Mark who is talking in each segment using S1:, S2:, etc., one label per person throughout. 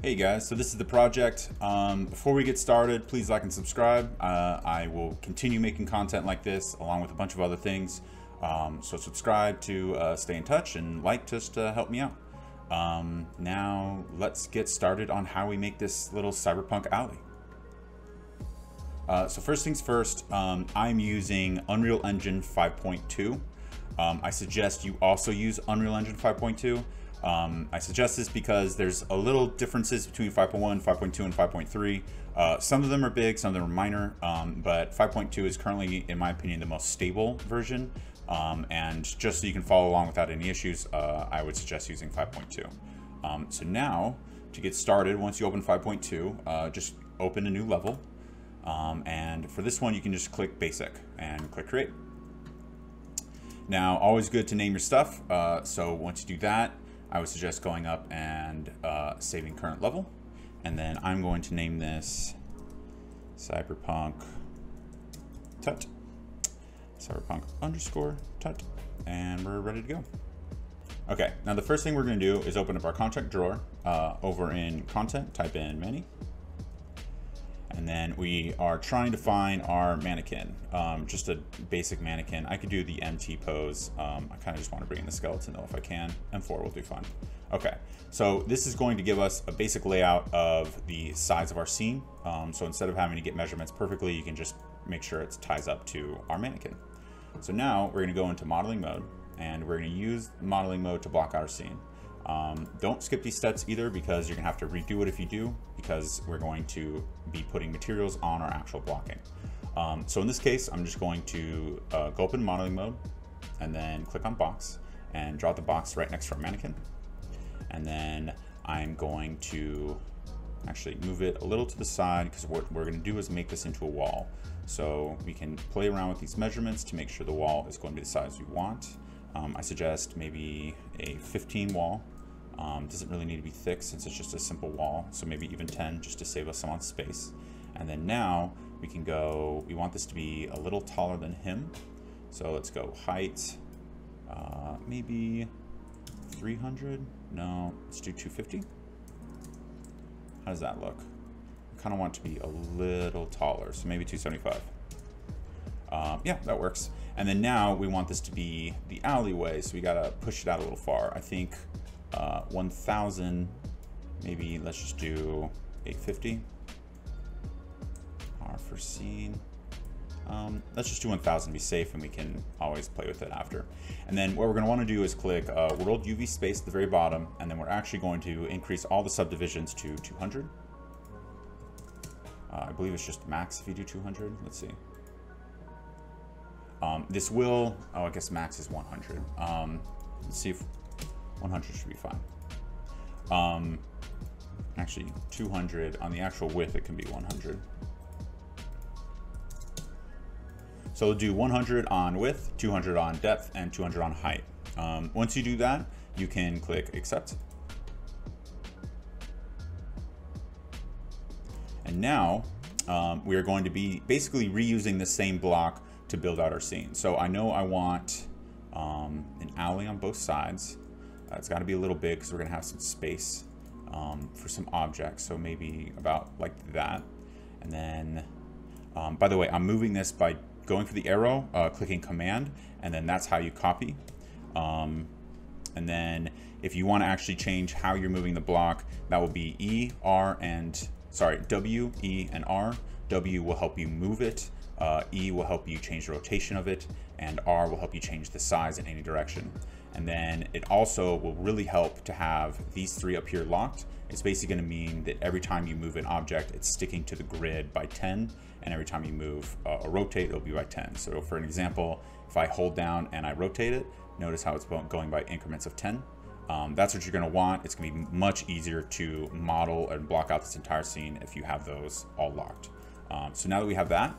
S1: Hey guys, so this is the project. Before we get started, please like and subscribe. I will continue making content like this along with a bunch of other things. So subscribe to stay in touch and like just to help me out. Now let's get started on how we make this little cyberpunk alley. So first things first, I'm using Unreal Engine 5.2. I suggest you also use Unreal Engine 5.2. I suggest this because there's a little differences between 5.1, 5.2, and 5.3. Some of them are big, some of them are minor, but 5.2 is currently, in my opinion, the most stable version. And just so you can follow along without any issues, I would suggest using 5.2. So now, to get started, once you open 5.2, just open a new level. And for this one, you can just click Basic and click Create. Now, always good to name your stuff. So once you do that, I would suggest going up and saving current level. And then I'm going to name this Cyberpunk Tut. Cyberpunk _ Tut. And we're ready to go. Okay, now the first thing we're going to do is open up our content drawer. Over in Content, type in Many. And then we are trying to find our mannequin, just a basic mannequin. I could do the MT pose. I kind of just want to bring in the skeleton though if I can. M4 will do fine. Okay, so this is going to give us a basic layout of the size of our scene. So instead of having to get measurements perfectly, you can just make sure it ties up to our mannequin. So now we're going to go into modeling mode, and we're going to use modeling mode to block our scene. Don't skip these steps either, because you're gonna have to redo it if you do, because we're going to be putting materials on our actual blocking. So in this case, I'm just going to go open modeling mode and then click on box and draw the box right next to our mannequin. And then I'm going to actually move it a little to the side, because what we're gonna do is make this into a wall. So we can play around with these measurements to make sure the wall is going to be the size we want. I suggest maybe a 15 wall. Doesn't really need to be thick since it's just a simple wall, so maybe even 10 just to save us some on space. And then now we can go, we want this to be a little taller than him, so let's go height, maybe 300, no, let's do 250. How does that look? I kind of want it to be a little taller, so maybe 275. Yeah, that works. And then now we want this to be the alleyway, so we gotta push it out a little far. I think 1000, maybe let's just do 850. Our first scene. Let's just do 1000 to be safe, and we can always play with it after. And then what we're gonna wanna do is click World UV Space at the very bottom, and then we're actually going to increase all the subdivisions to 200. I believe it's just max if you do 200, let's see. This will, oh, I guess max is 100. Let's see if 100 should be fine. Actually 200 on the actual width, it can be 100. So we'll do 100 on width, 200 on depth, and 200 on height. Once you do that, you can click accept. And now we are going to be basically reusing the same block to build out our scene. So I know I want an alley on both sides. It's got to be a little big because we're going to have some space for some objects. So maybe about like that. And then, by the way, I'm moving this by going for the arrow, clicking Command, and then that's how you copy. And then if you want to actually change how you're moving the block, that will be W, E, and R. W will help you move it. E will help you change the rotation of it, and R will help you change the size in any direction. And then it also will really help to have these three up here locked. It's basically going to mean that every time you move an object, it's sticking to the grid by 10, and every time you move or rotate, it'll be by 10. So for an example, if I hold down and I rotate it, notice how it's going by increments of 10. That's what you're going to want. It's going to be much easier to model and block out this entire scene if you have those all locked. So now that we have that,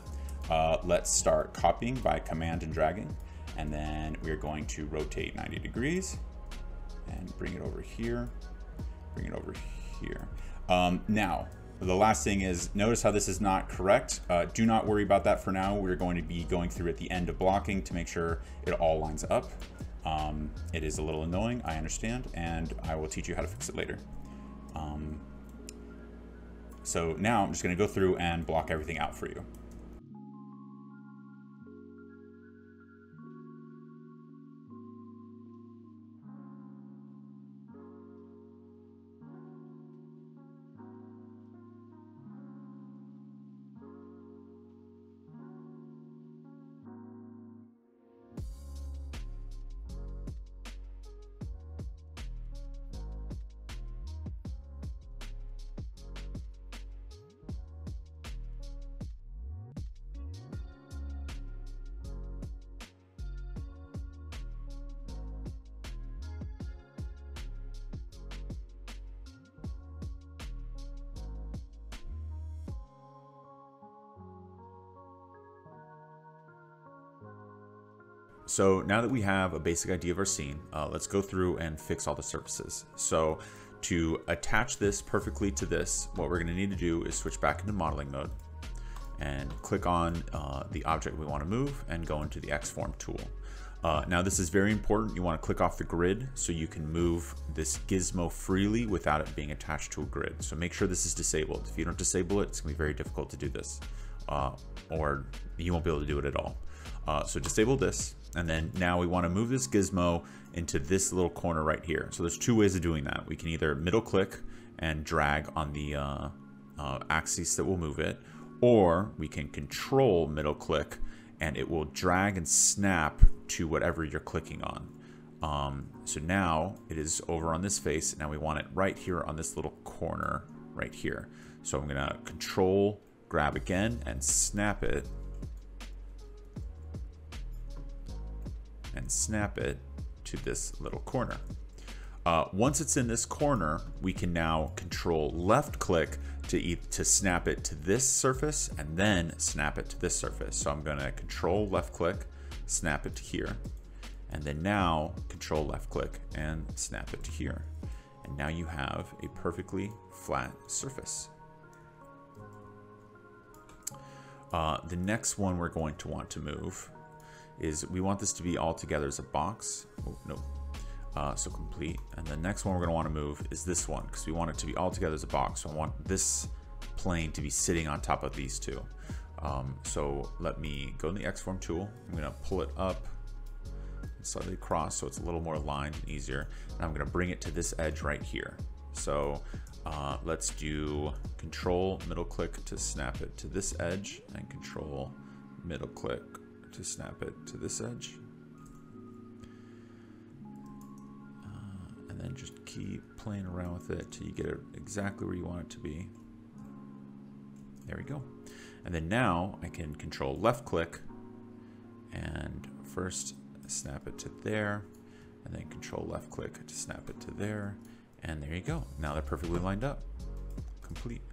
S1: let's start copying by command and dragging, and then we're going to rotate 90 degrees and bring it over here, bring it over here. Now, the last thing is, notice how this is not correct. Do not worry about that for now. We're going to be going through at the end of blocking to make sure it all lines up. It is a little annoying, I understand, and I will teach you how to fix it later. So now I'm just going to go through and block everything out for you. So now that we have a basic idea of our scene, let's go through and fix all the surfaces. So to attach this perfectly to this, what we're going to need to do is switch back into modeling mode and click on the object we want to move and go into the X-Form tool. Now this is very important. You want to click off the grid so you can move this gizmo freely without it being attached to a grid. So make sure this is disabled. If you don't disable it, it's going to be very difficult to do this, or you won't be able to do it at all. So disable this, and then now we want to move this gizmo into this little corner right here. So there's two ways of doing that. We can either middle click and drag on the axis that will move it, or we can control middle click and it will drag and snap to whatever you're clicking on. So now it is over on this face. Now we want it right here on this little corner right here. So I'm gonna control grab again and snap it, to this little corner. Once it's in this corner, we can now control left click to snap it to this surface and then snap it to this surface. So I'm going to control left click, snap it to here, and then now control left click and snap it to here. And now you have a perfectly flat surface. The next one we're going to want to move is we want this to be all together as a box. Oh, no. So complete. And the next one we're going to want to move is this one because we want it to be all together as a box. So I want this plane to be sitting on top of these two. So let me go in the X-Form tool. I'm going to pull it up slightly across so it's a little more aligned and easier. And I'm going to bring it to this edge right here. So let's do control middle click to snap it to this edge and control middle click to snap it to this edge. And then just keep playing around with it till you get it exactly where you want it to be. There we go. And then now I can control left click and first snap it to there, and then control left click to snap it to there. And there you go. Now they're perfectly lined up. Complete.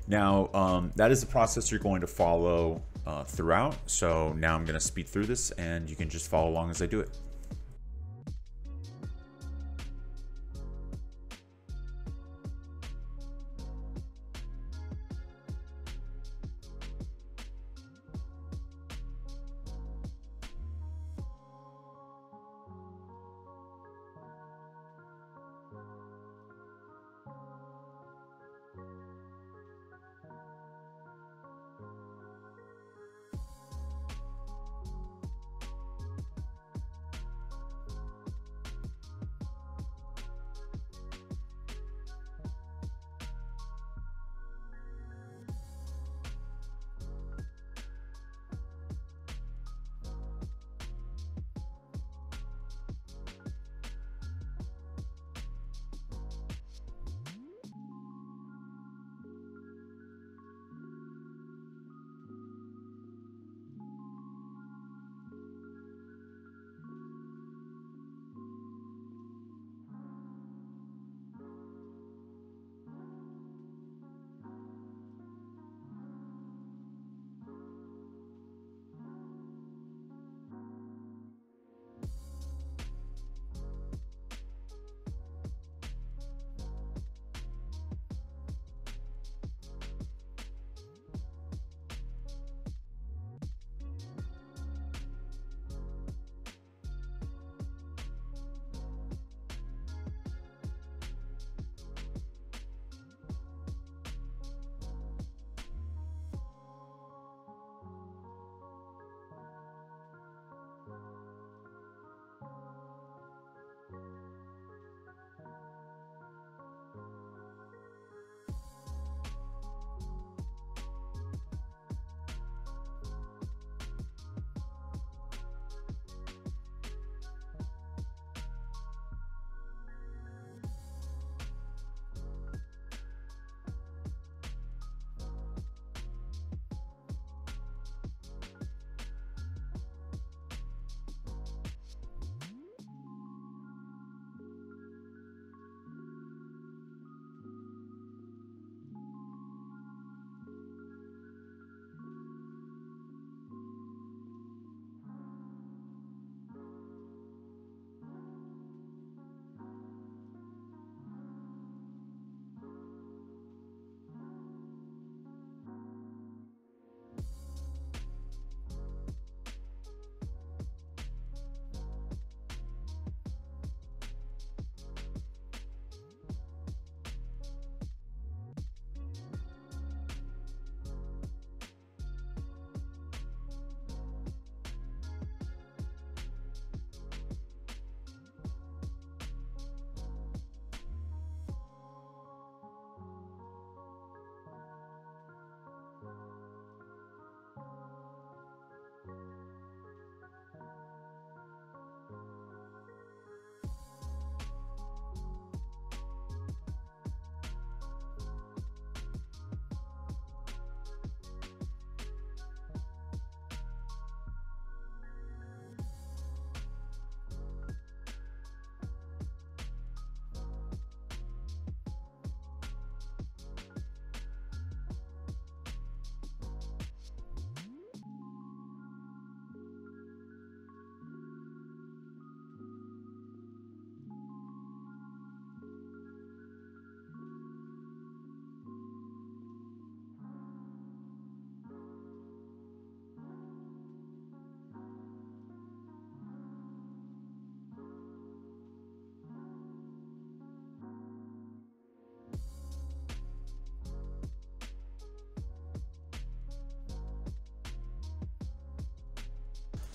S1: Now that is the process you're going to follow throughout. So now I'm going to speed through this and you can just follow along as I do it.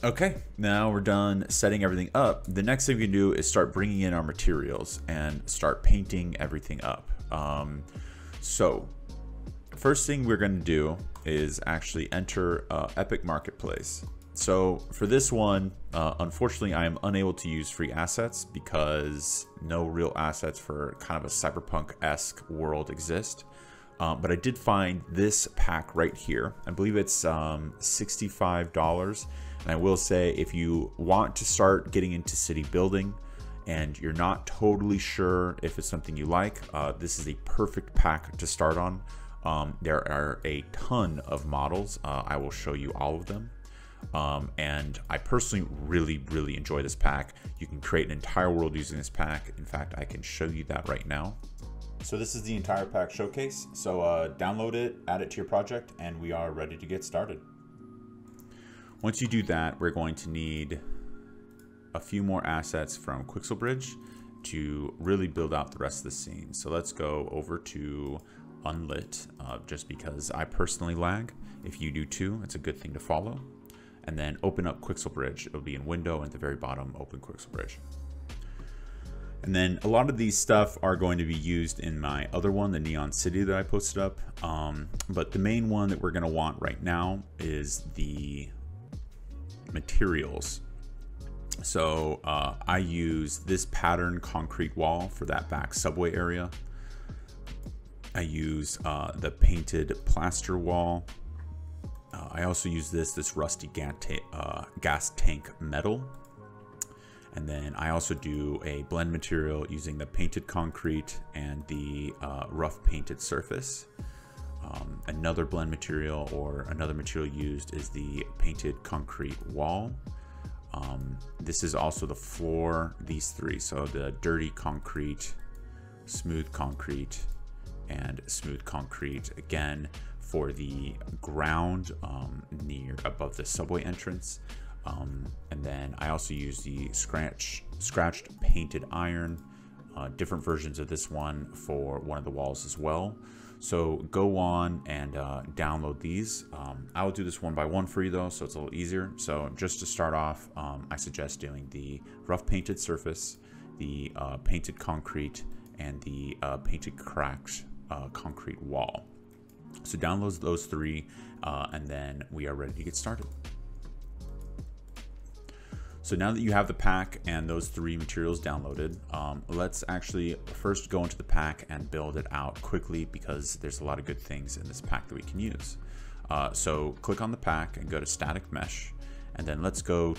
S1: Okay, now we're done setting everything up. The next thing we can do is start bringing in our materials and start painting everything up. So first thing we're going to do is actually enter Epic Marketplace. So for this one, unfortunately, I am unable to use free assets because no real assets for kind of a cyberpunk-esque world exist. But I did find this pack right here. I believe it's $65. And I will say, if you want to start getting into city building and you're not totally sure if it's something you like, this is a perfect pack to start on. There are a ton of models. I will show you all of them. And I personally really enjoy this pack. You can create an entire world using this pack. In fact, I can show you that right now. So this is the entire pack showcase. So download it, add it to your project, and we are ready to get started. Once you do that, we're going to need a few more assets from Quixelbridge to really build out the rest of the scene. So let's go over to Unlit, just because I personally lag. If you do too, it's a good thing to follow. And then open up Quixelbridge. It'll be in window at the very bottom, open Quixelbridge. And then a lot of these stuff are going to be used in my other one, the Neon City that I posted up. But the main one that we're gonna want right now is the materials. So I use this pattern concrete wall for that back subway area. I use the painted plaster wall. I also use this rusty gas tank metal. And then I also do a blend material using the painted concrete and the rough painted surface. Another blend material or another material used is the painted concrete wall. This is also the floor, these three. So the dirty concrete, smooth concrete, and smooth concrete. Again, for the ground near above the subway entrance. And then I also use the scratched painted iron, different versions of this one for one of the walls as well. So go on and download these. I will do this one by one for you though, so it's a little easier. So just to start off, I suggest doing the rough painted surface, the painted concrete, and the painted cracked concrete wall. So download those three, and then we are ready to get started. So now that you have the pack and those three materials downloaded, let's actually first go into the pack and build it out quickly because there's a lot of good things in this pack that we can use. So click on the pack and go to static mesh, and then let's bring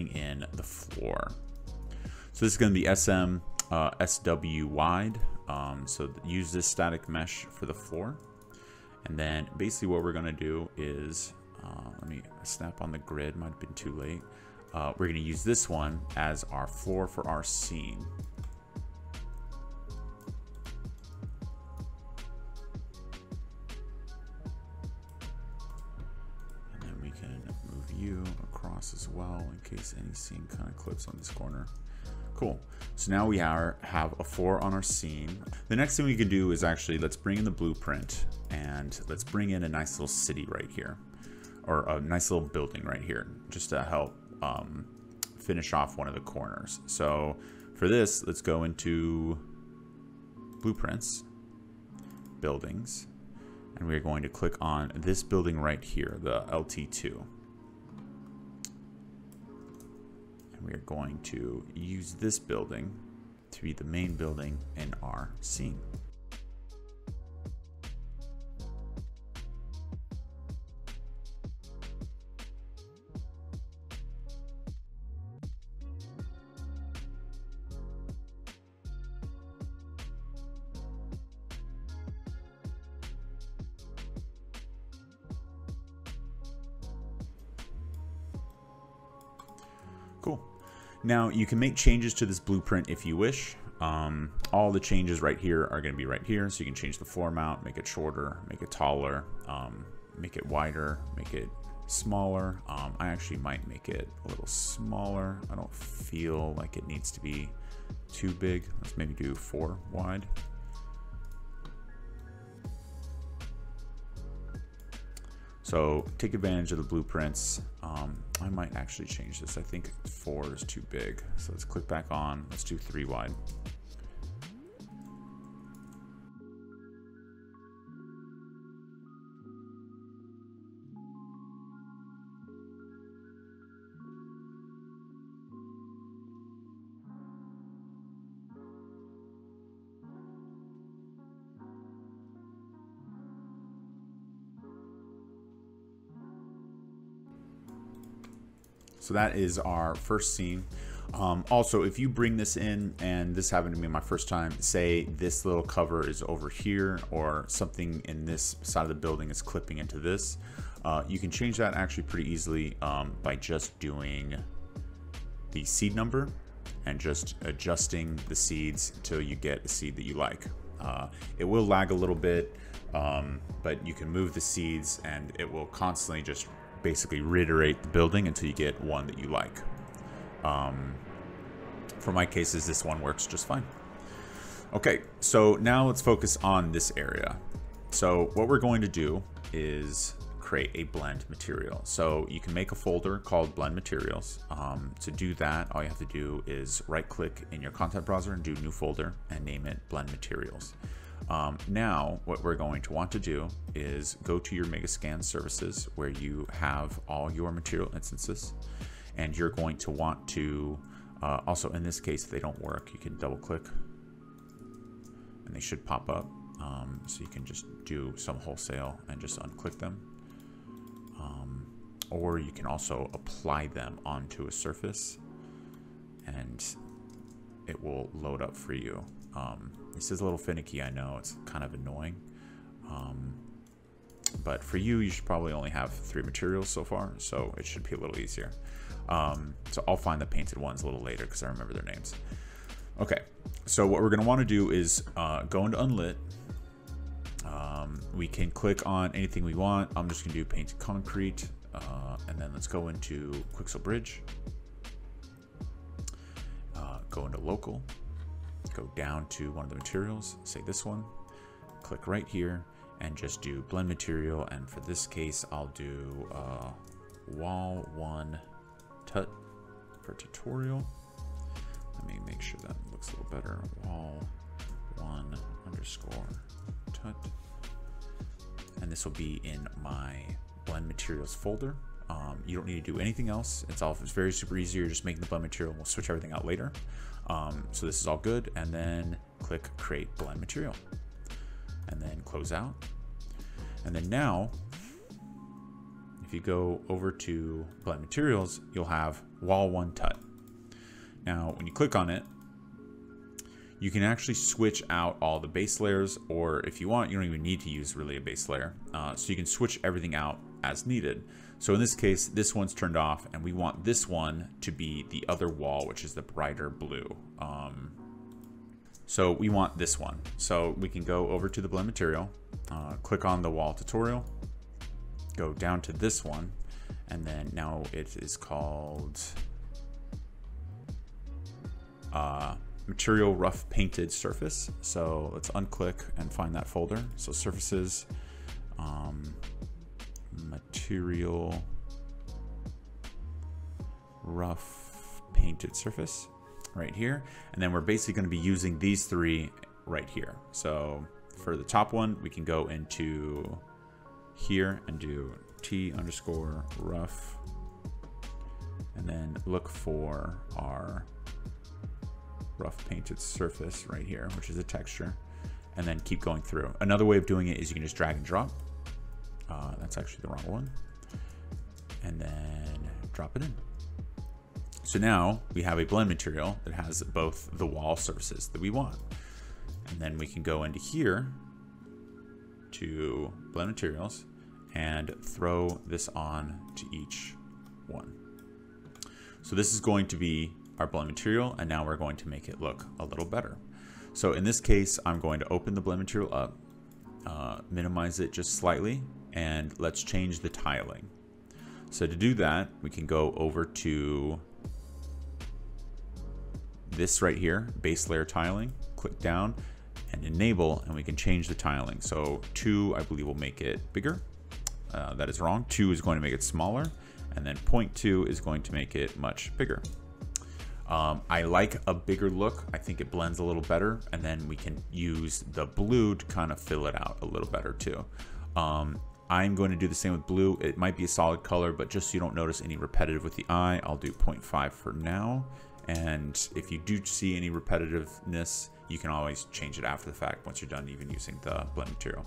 S1: in the floor. So this is going to be SM SW wide. So use this static mesh for the floor. And then basically what we're going to do is, let me snap on the grid, might have been too late. We're going to use this one as our floor for our scene. And then we can move you across as well in case any scene kind of clips on this corner. Cool. So now we have a floor on our scene. The next thing we can do is actually, let's bring in the blueprint and let's bring in a nice little city right here, or a nice little building right here, just to help finish off one of the corners. So for this, let's go into blueprints, buildings, and we're going to click on this building right here, the LT2. We are going to use this building to be the main building in our scene. Cool. Now you can make changes to this blueprint if you wish. All the changes right here are going to be right here. So you can change the floor mount, make it shorter, make it taller, make it wider, make it smaller. I actually might make it a little smaller. I don't feel like it needs to be too big. Let's maybe do 4 wide. So So take advantage of the blueprints. I might actually change this. I think 4 is too big. So let's click back on. Let's do 3 wide. So that is our first scene. Also, if you bring this in, and this happened to me my first time, say this little cover is over here or something in this side of the building is clipping into this, you can change that actually pretty easily by just doing the seed number and just adjusting the seeds until you get a seed that you like. It will lag a little bit, but you can move the seeds and it will constantly just basically reiterate the building until you get one that you like. For my cases, this one works just fine. Okay, so now let's focus on this area. So what we're going to do is create a blend material. So you can make a folder called blend materials. To do that, all you have to do is right click in your content browser and do new folder and name it blend materials. Now what we're going to want to do is go to your megascans services where you have all your material instances, and you're going to want to also, in this case, if they don't work, you can double click and they should pop up. So you can just do some wholesale and just unclick them, or you can also apply them onto a surface and it will load up for you. This is a little finicky, I know, it's kind of annoying. But for you, you should probably only have 3 materials so far, so it should be a little easier. So I'll find the painted ones a little later because I remember their names. Okay, so what we're going to want to do is go into unlit. We can click on anything we want. I'm just going to do painted concrete, and then let's go into Quixel Bridge. Go into local. Go down to one of the materials, say this one, click right here and just do blend material, and for this case I'll do wall 1 tut for tutorial. Let me make sure that looks a little better. Wall 1 underscore tut, and this will be in my blend materials folder. You don't need to do anything else. It's very super easy. You're just making the blend material. We'll switch everything out later. So this is all good, and then click create blend material and then close out. And then now if you go over to blend materials, you'll have wall 1 tut. Now when you click on it, you can actually switch out all the base layers, or if you want, you don't even need to use really a base layer. So you can switch everything out as needed. So in this case, this one's turned off, and we want this one to be the other wall, which is the brighter blue. So we want this one. So we can go over to the blend material, click on the wall tutorial, go down to this one, and then now it is called material rough painted surface. So let's unclick and find that folder. So surfaces, material rough painted surface right here, and then we're basically going to be using these 3 right here. So for the top one, we can go into here and do T underscore rough, and then look for our rough painted surface right here, which is a texture, and then keep going through. Another way of doing it is you can just drag and drop. That's actually the wrong one. And then drop it in. So now we have a blend material that has both the wall surfaces that we want. And then we can go into here to blend materials and throw this on to each one. So this is going to be our blend material, and now we're going to make it look a little better. So in this case, I'm going to open the blend material up, minimize it just slightly, and let's change the tiling. So to do that, we can go over to this right here, base layer tiling, click down and enable, and we can change the tiling. So 2, I believe, will make it bigger. that is wrong. 2 is going to make it smaller, and then 0.2 is going to make it much bigger. I like a bigger look. I think it blends a little better, and then we can use the blue to kind of fill it out a little better too. I'm going to do the same with blue. It might be a solid color, but just so you don't notice any repetitive with the eye, I'll do 0.5 for now. And if you do see any repetitiveness, you can always change it after the fact once you're done even using the blend material.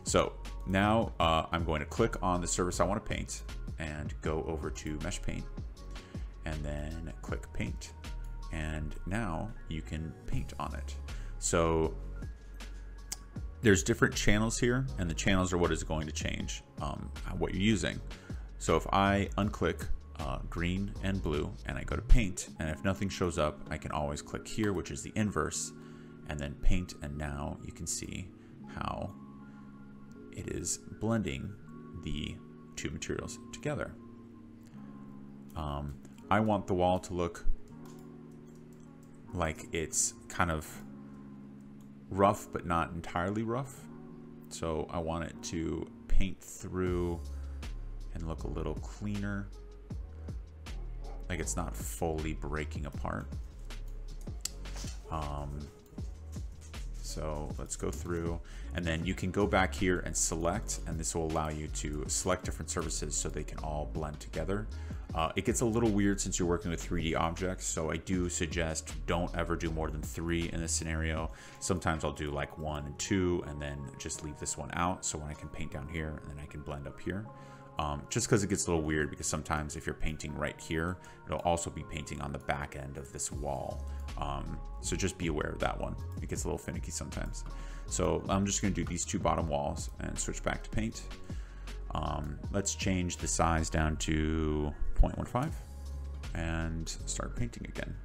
S1: So now I'm going to click on the surface I want to paint and go over to Mesh Paint, and then click Paint. And now you can paint on it. So there's different channels here, and the channels are what is going to change what you're using. So if I unclick green and blue and I go to paint, and if nothing shows up, I can always click here, which is the inverse, and then paint, and now you can see how it is blending the two materials together. I want the wall to look like it's kind of rough but not entirely rough, so I want it to paint through and look a little cleaner, like it's not fully breaking apart. So let's go through, and then you can go back here and select, and this will allow you to select different surfaces so they can all blend together. It gets a little weird since you're working with 3D objects, so I do suggest don't ever do more than 3 in this scenario. Sometimes I'll do like 1 and 2 and then just leave this one out, so when I can paint down here and then I can blend up here. Just because it gets a little weird, because sometimes if you're painting right here, it'll also be painting on the back end of this wall. So just be aware of that one. It gets a little finicky sometimes. So I'm just going to do these 2 bottom walls and switch back to paint. Let's change the size down to 0.15 and start painting again.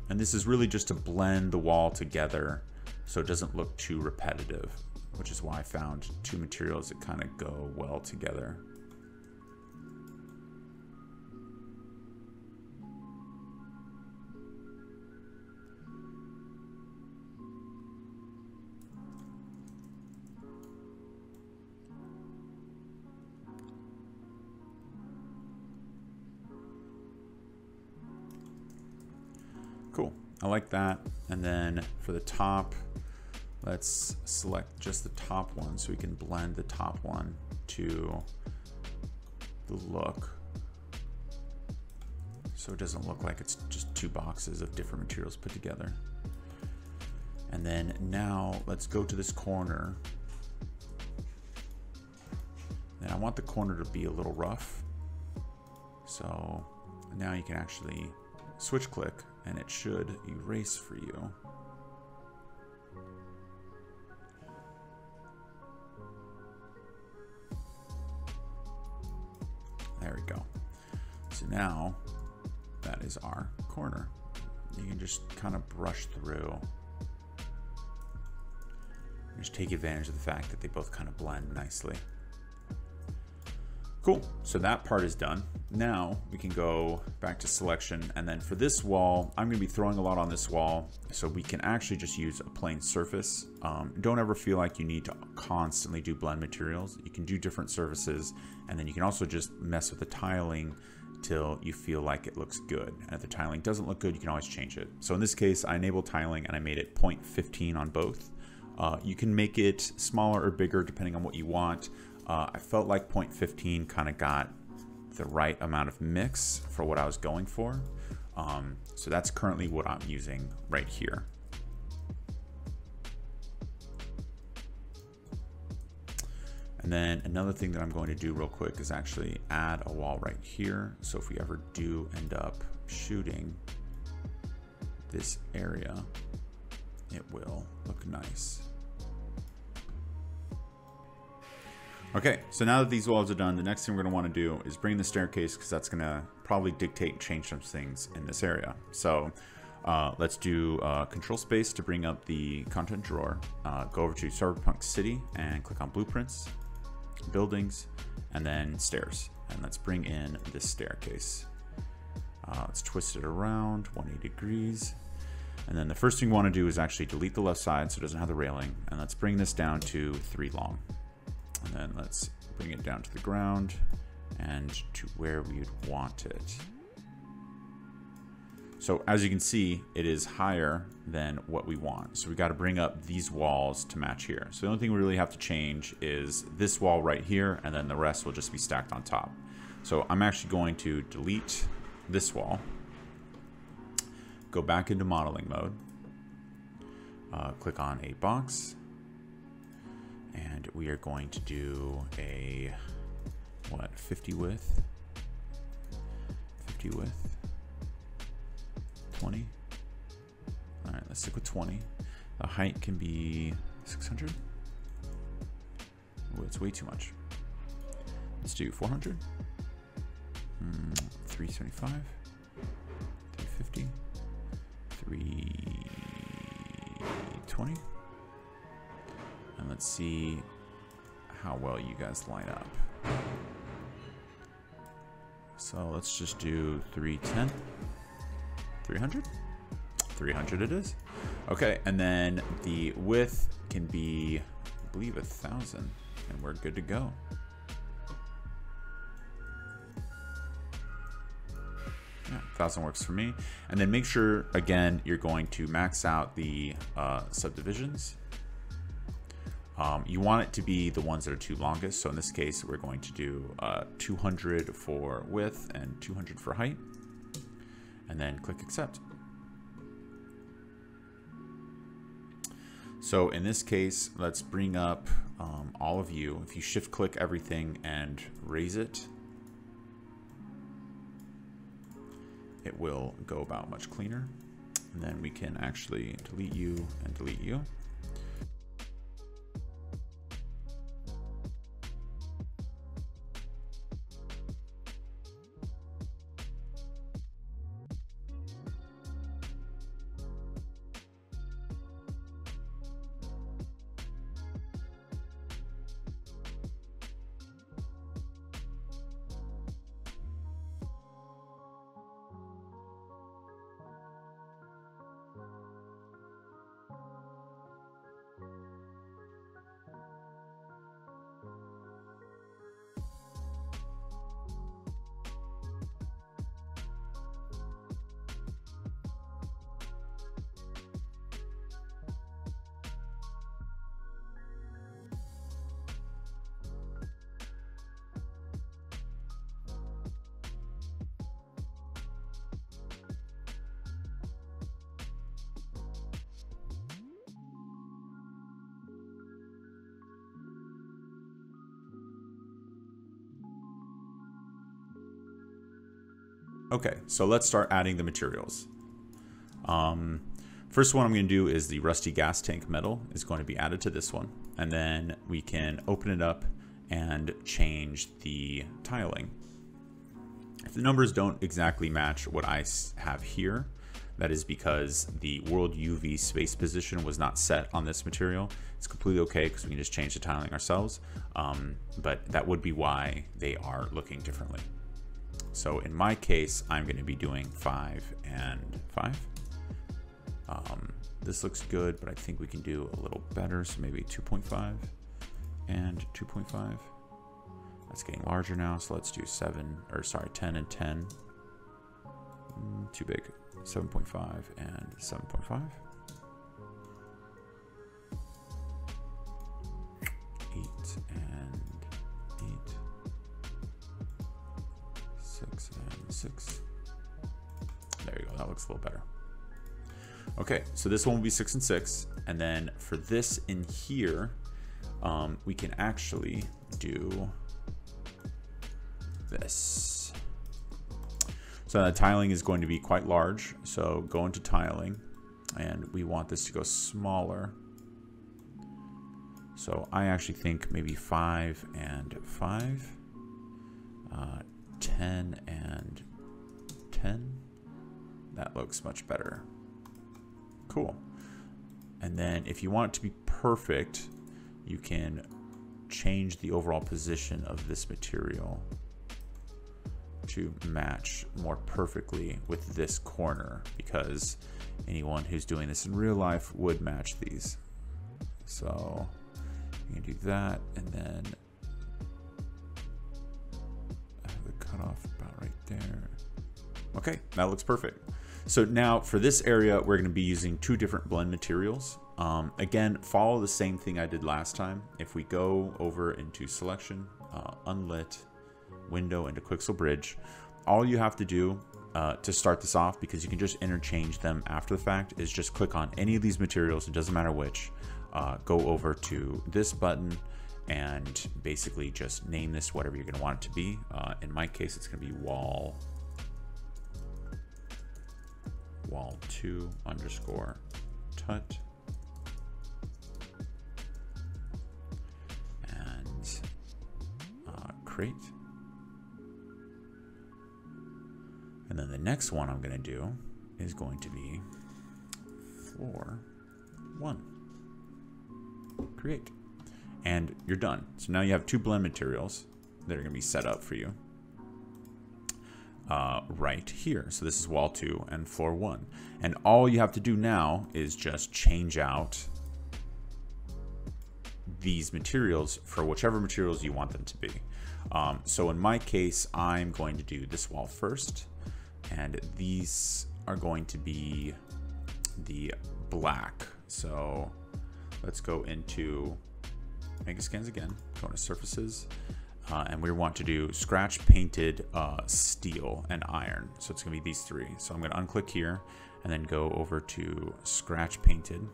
S1: And this is really just to blend the wall together so it doesn't look too repetitive, which is why I found 2 materials that kind of go well together. Cool, I like that. And then for the top, let's select just the top one so we can blend the top one to the look, so it doesn't look like it's just 2 boxes of different materials put together. And then now let's go to this corner, and I want the corner to be a little rough. So now you can actually switch click and it should erase for you. There we go. So now that is our corner. You can just kind of brush through. Just take advantage of the fact that they both kind of blend nicely. Cool, so that part is done. Now we can go back to selection, and then for this wall, I'm gonna be throwing a lot on this wall, so we can actually just use a plain surface. Don't ever feel like you need to constantly do blend materials. You can do different surfaces, and then you can also just mess with the tiling till you feel like it looks good. And if the tiling doesn't look good, you can always change it. So in this case, I enabled tiling and I made it 0.15 on both. You can make it smaller or bigger depending on what you want. I felt like 0.15 kind of got the right amount of mix for what I was going for. So that's currently what I'm using right here. And then another thing that I'm going to do real quick is actually add a wall right here. So if we ever do end up shooting this area, it will look nice. Okay, so now that these walls are done, the next thing we're going to want to do is bring the staircase, because that's going to probably dictate and change some things in this area. So let's do control space to bring up the content drawer. Go over to Cyberpunk City and click on blueprints, buildings, and then stairs. And let's bring in this staircase. Let's twist it around 180 degrees. And then the first thing we want to do is actually delete the left side so it doesn't have the railing. And let's bring this down to 3 long. And then let's bring it down to the ground and to where we would want it. So as you can see, it is higher than what we want. So we got to bring up these walls to match here. So the only thing we really have to change is this wall right here, and then the rest will just be stacked on top. So I'm actually going to delete this wall, go back into modeling mode, click on a box, and we are going to do a, 50 width, 20. All right, let's stick with 20. The height can be 600. Oh, it's way too much. Let's do 400. 375. 350. 320. And let's see how well you guys line up. So let's just do 310. 300? 300 it is. Okay, and then the width can be, I believe, 1,000, and we're good to go. Yeah, 1,000 works for me. And then make sure, again, you're going to max out the subdivisions. You want it to be the ones that are 2 longest. So in this case, we're going to do 200 for width and 200 for height. And then click accept. So in this case, let's bring up all of you. If you shift click everything and raise it, it will go about much cleaner. And then we can actually delete you and delete you. Okay, so let's start adding the materials. First one I'm going to do is the rusty gas tank metal is going to be added to this one. And then we can open it up and change the tiling. If the numbers don't exactly match what I have here, that is because the world UV space position was not set on this material. It's completely okay because we can just change the tiling ourselves. But that would be why they are looking differently. So in my case, I'm going to be doing 5 and 5. This looks good, but I think we can do a little better. So maybe 2.5 and 2.5. That's getting larger now. So let's do 10 and 10. Too big. 7.5 and 7.5. 8 and 8. 6 and 6. There you go. That looks a little better. Okay, so this one will be 6 and 6, and then for this in here, we can actually do this. So the tiling is going to be quite large. So go into tiling, and we want this to go smaller. So I actually think maybe 5 and 5, 10 and 10. That looks much better. Cool. And then if you want it to be perfect, you can change the overall position of this material. to match more perfectly with this corner, because anyone who's doing this in real life would match these. So you can do that, and then I have the cutoff about right there. Okay, that looks perfect. So now for this area, we're going to be using two different blend materials. Again, follow the same thing I did last time. If we go over into selection, unlit, window into Quixel Bridge, all you have to do to start this off, because you can just interchange them after the fact, is just click on any of these materials. It doesn't matter which. Go over to this button and basically just name this whatever you're going to want it to be. In my case, it's going to be wall 2 underscore tut, and create. And then the next one I'm going to do is going to be floor 1. Create. And you're done. So now you have two blend materials that are going to be set up for you right here. So this is wall 2 and floor 1. And all you have to do now is just change out these materials for whichever materials you want them to be. So in my case, I'm going to do this wall first, and these are going to be the black. So let's go into megascans again, go into surfaces, and we want to do scratch painted steel and iron. So it's gonna be these three. So I'm gonna unclick here and then go over to scratch painted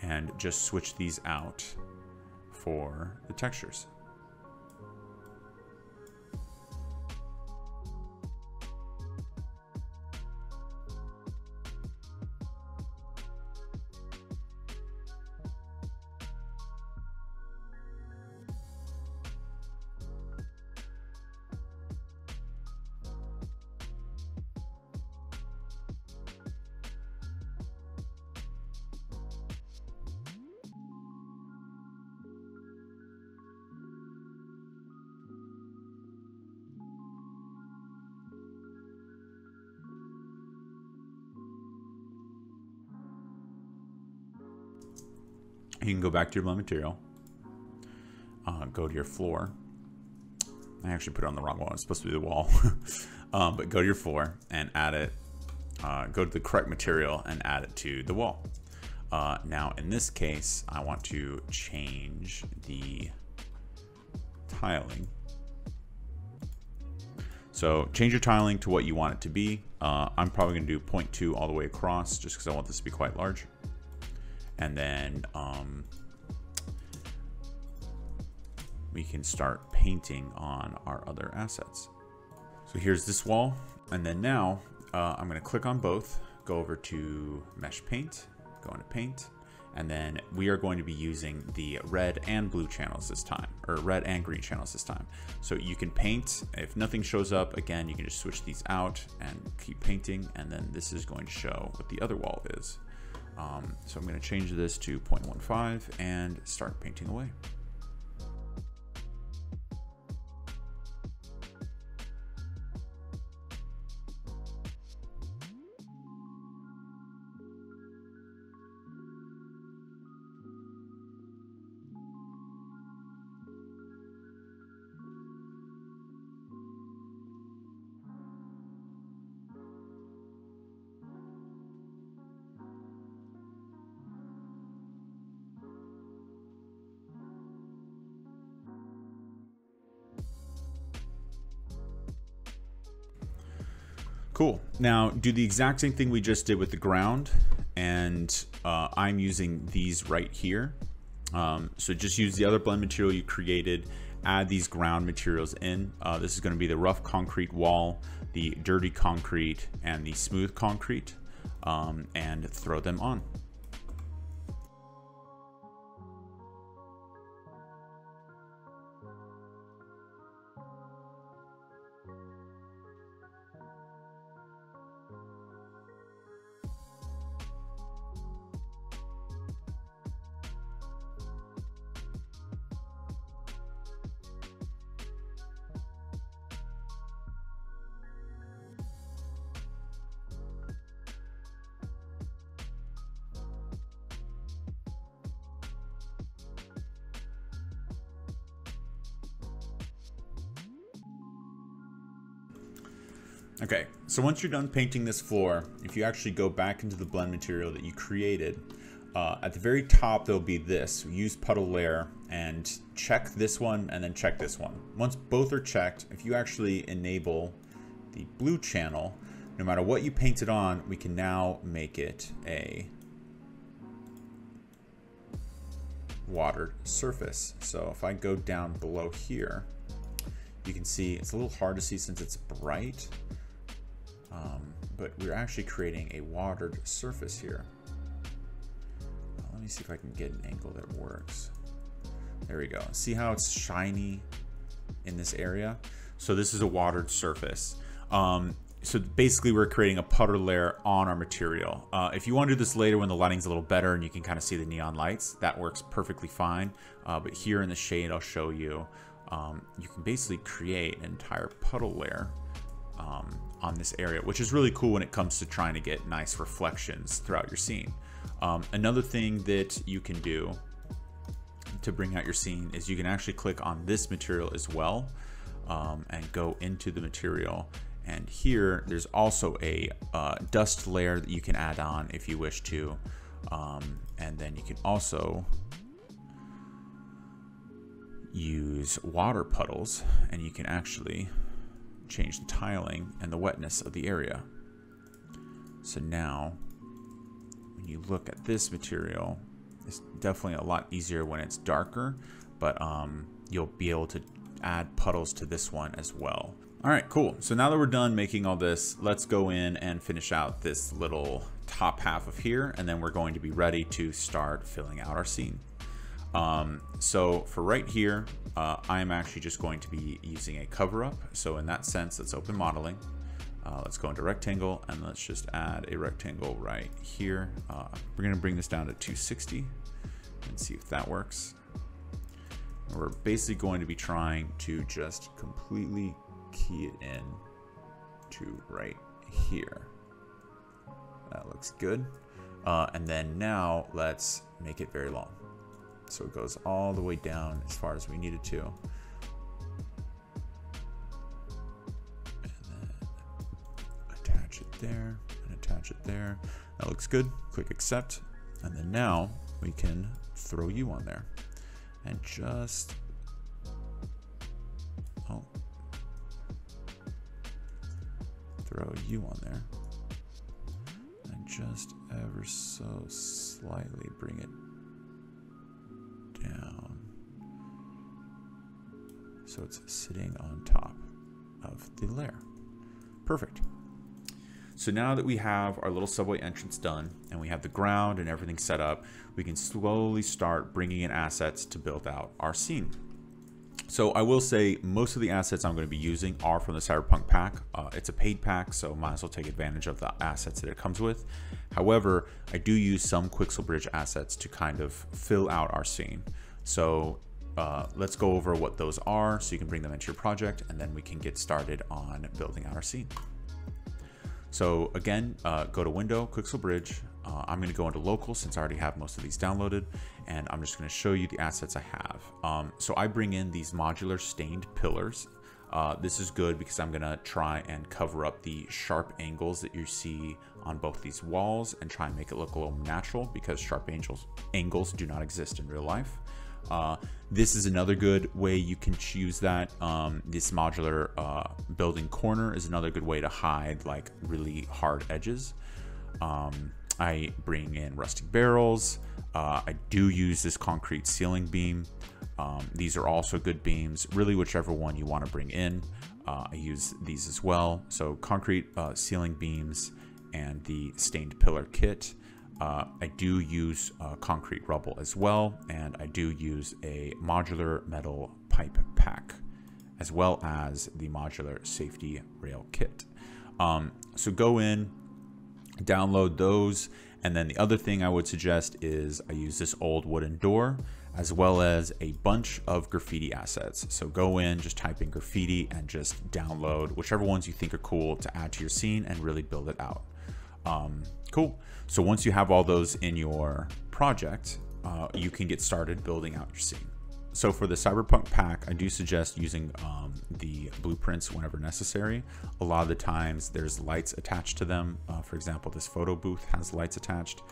S1: and just switch these out for the textures. You can go back to your blend material, go to your floor. I actually put it on the wrong wall. It's supposed to be the wall. But go to your floor and add it. Go to the correct material and add it to the wall. Now, in this case, I want to change the tiling. So change your tiling to what you want it to be. I'm probably going to do 0.2 all the way across, just because I want this to be quite large. And then we can start painting on our other assets. So here's this wall. And then now I'm going to click on both, go over to mesh paint, go into paint. And then we are going to be using the red and blue channels this time, or red and green channels this time. So you can paint. If nothing shows up, again, you can just switch these out and keep painting. And then this is going to show what the other wall is. So I'm going to change this to 0.15 and start painting away. Cool. Now do the exact same thing we just did with the ground, and I'm using these right here. So just use the other blend material you created, add these ground materials in. This is going to be the rough concrete wall, the dirty concrete, and the smooth concrete, and throw them on. Okay, so once you're done painting this floor, if you actually go back into the blend material that you created, at the very top there'll be this, use puddle layer, and check this one and then check this one. Once both are checked, if you actually enable the blue channel, no matter what you painted on, we can now make it a watered surface. So if I go down below here, you can see it's a little hard to see since it's bright, but we're actually creating a watered surface here. Let me see if I can get an angle that works. There we go. See how it's shiny in this area? So this is a watered surface. So basically we're creating a puddle layer on our material. If you want to do this later when the lighting's a little better and you can kind of see the neon lights, that works perfectly fine. But here in the shade, I'll show you, you can basically create an entire puddle layer on this area, which is really cool when it comes to trying to get nice reflections throughout your scene. Another thing that you can do to bring out your scene is you can actually click on this material as well, and go into the material. And here there's also a dust layer that you can add on if you wish to. And then you can also use water puddles, and you can actually change the tiling and the wetness of the area. So now when you look at this material, it's definitely a lot easier when it's darker, but you'll be able to add puddles to this one as well. All right, cool. So now that we're done making all this, let's go in and finish out this little top half of here, and then we're going to be ready to start filling out our scene. So for right here, I'm actually just going to be using a cover up. So in that sense, let's open modeling. Let's go into rectangle, and let's just add a rectangle right here. We're gonna bring this down to 260 and see if that works. And we're basically going to be trying to just completely key it in to right here. That looks good. And then now let's make it very long. So it goes all the way down as far as we need it to. And then attach it there and attach it there. That looks good. Click accept. And then now we can throw you on there. And just, throw you on there. And just ever so slightly bring it down so it's sitting on top of the layer. Perfect. So now that we have our little subway entrance done and we have the ground and everything set up, we can slowly start bringing in assets to build out our scene. So I will say most of the assets I'm going to be using are from the Cyberpunk pack. It's a paid pack, so might as well take advantage of the assets that it comes with. However, I do use some Quixel Bridge assets to kind of fill out our scene. So let's go over what those are so you can bring them into your project, and then we can get started on building out our scene. So again, go to Window, Quixel Bridge. I'm going to go into Local since I already have most of these downloaded, and I'm just going to show you the assets I have. So I bring in these modular stained pillars. This is good because I'm going to try and cover up the sharp angles that you see on both these walls and try and make it look a little natural, because sharp angles do not exist in real life. This is another good way you can choose that. This modular building corner is another good way to hide like really hard edges. I bring in rustic barrels. I do use this concrete ceiling beam. These are also good beams, really whichever one you want to bring in. I use these as well. So concrete ceiling beams and the stained pillar kit. I do use concrete rubble as well, and I do use a modular metal pipe pack, as well as the modular safety rail kit. So go in, download those, and then the other thing I would suggest is I use this old wooden door, as well as a bunch of graffiti assets. So go in, just type in graffiti, and just download whichever ones you think are cool to add to your scene and really build it out. Cool. So once you have all those in your project, you can get started building out your scene. So for the Cyberpunk pack, I do suggest using the blueprints whenever necessary. A lot of the times there's lights attached to them. For example, this photo booth has lights attached.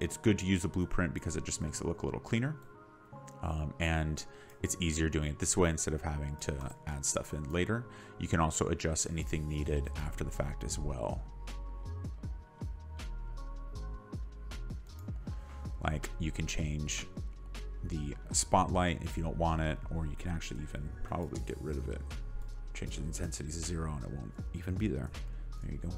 S1: It's good to use a blueprint because it just makes it look a little cleaner. And it's easier doing it this way instead of having to add stuff in later. You can also adjust anything needed after the fact as well. Like you can change the spotlight if you don't want it, or you can actually even probably get rid of it. Change the intensity to 0 and it won't even be there. There you go.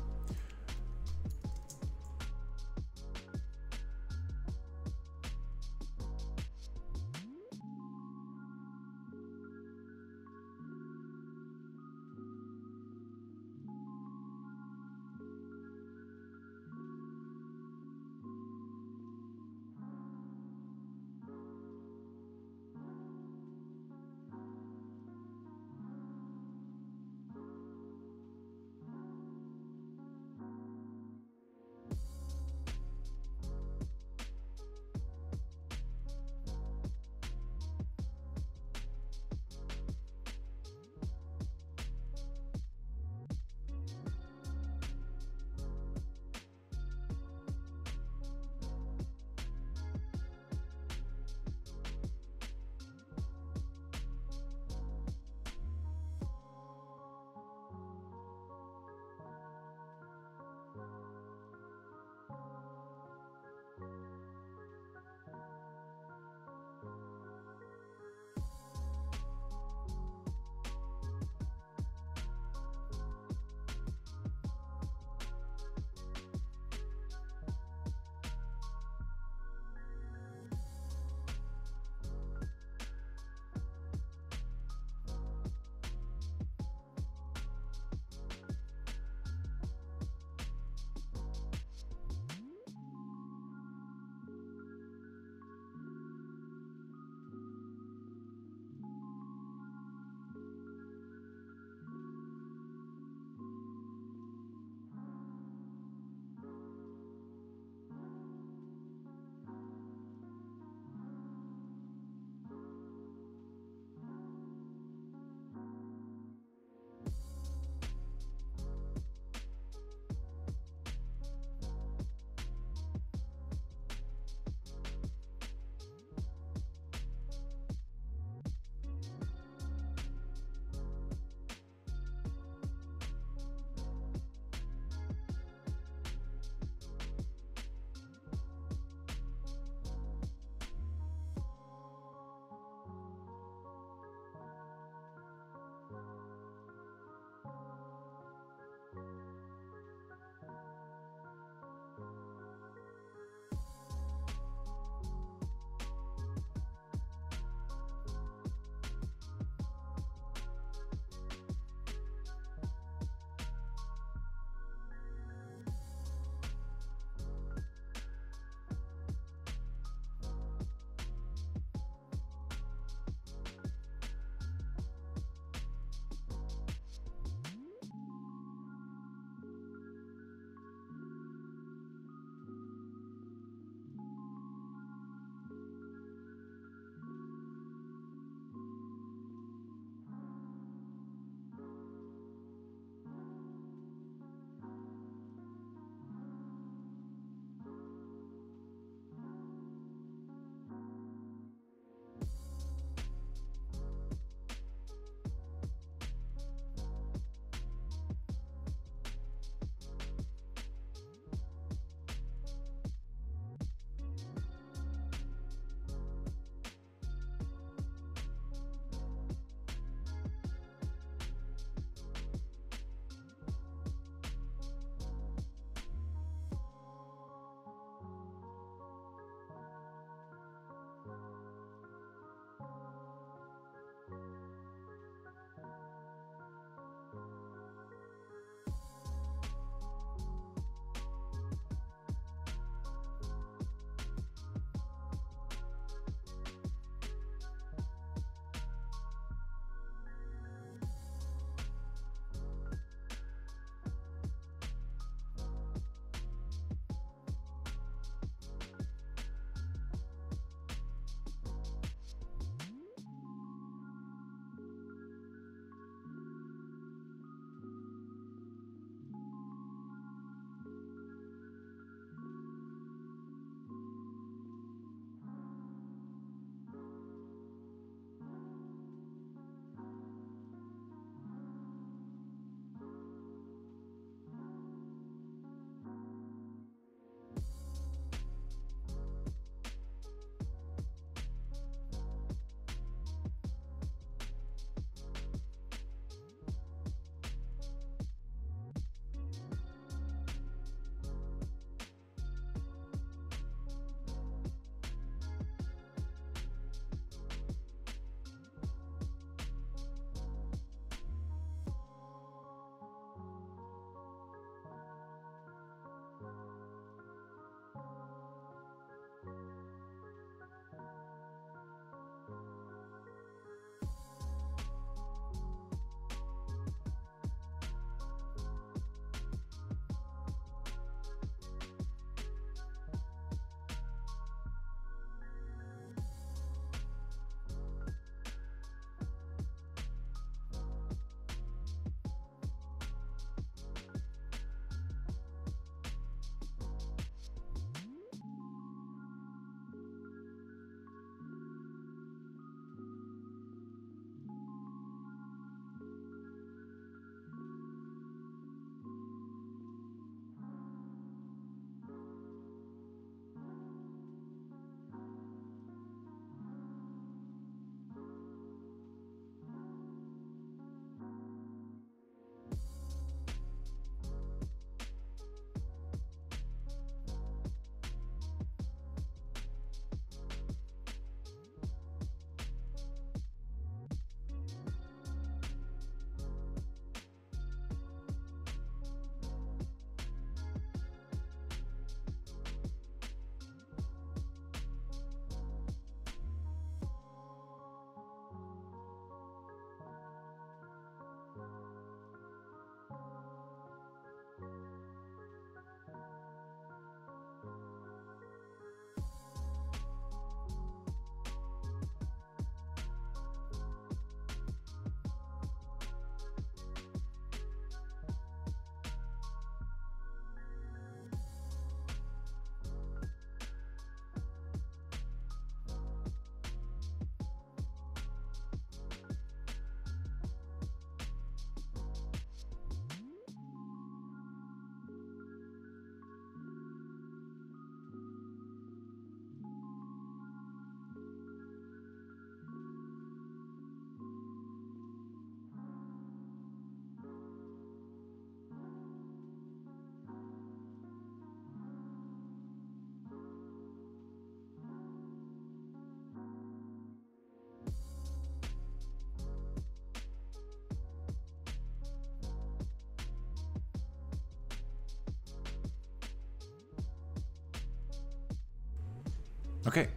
S1: Okay,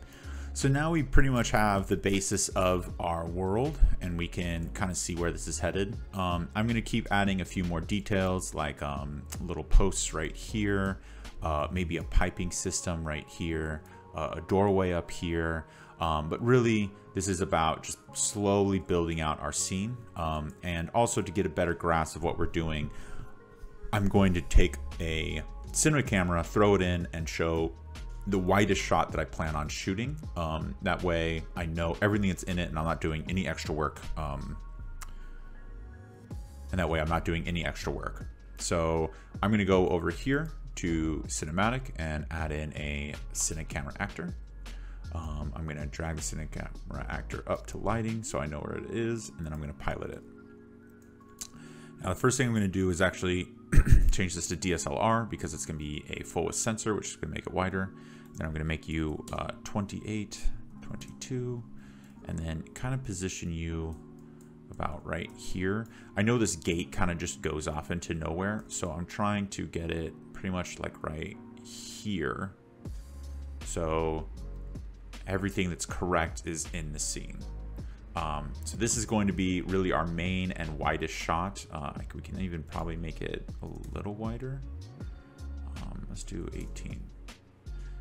S1: so now we pretty much have the basis of our world and we can kind of see where this is headed. I'm going to keep adding a few more details like little posts right here, maybe a piping system right here, a doorway up here. But really, this is about just slowly building out our scene. And also to get a better grasp of what we're doing, I'm going to take a cinema camera, throw it in, and show the widest shot that I plan on shooting. That way I know everything that's in it and I'm not doing any extra work. So I'm going to go over here to cinematic and add in a cine camera actor. I'm going to drag the cine camera actor up to lighting so I know where it is, and then I'm going to pilot it. Now the first thing I'm going to do is actually change this to DSLR because it's going to be a full width sensor, which is going to make it wider. Then I'm going to make you 28, 22, and then kind of position you about right here. I know this gate kind of just goes off into nowhere, so I'm trying to get it pretty much like right here. So everything that's correct is in the scene. So this is going to be really our main and widest shot. We can even probably make it a little wider. Let's do 18.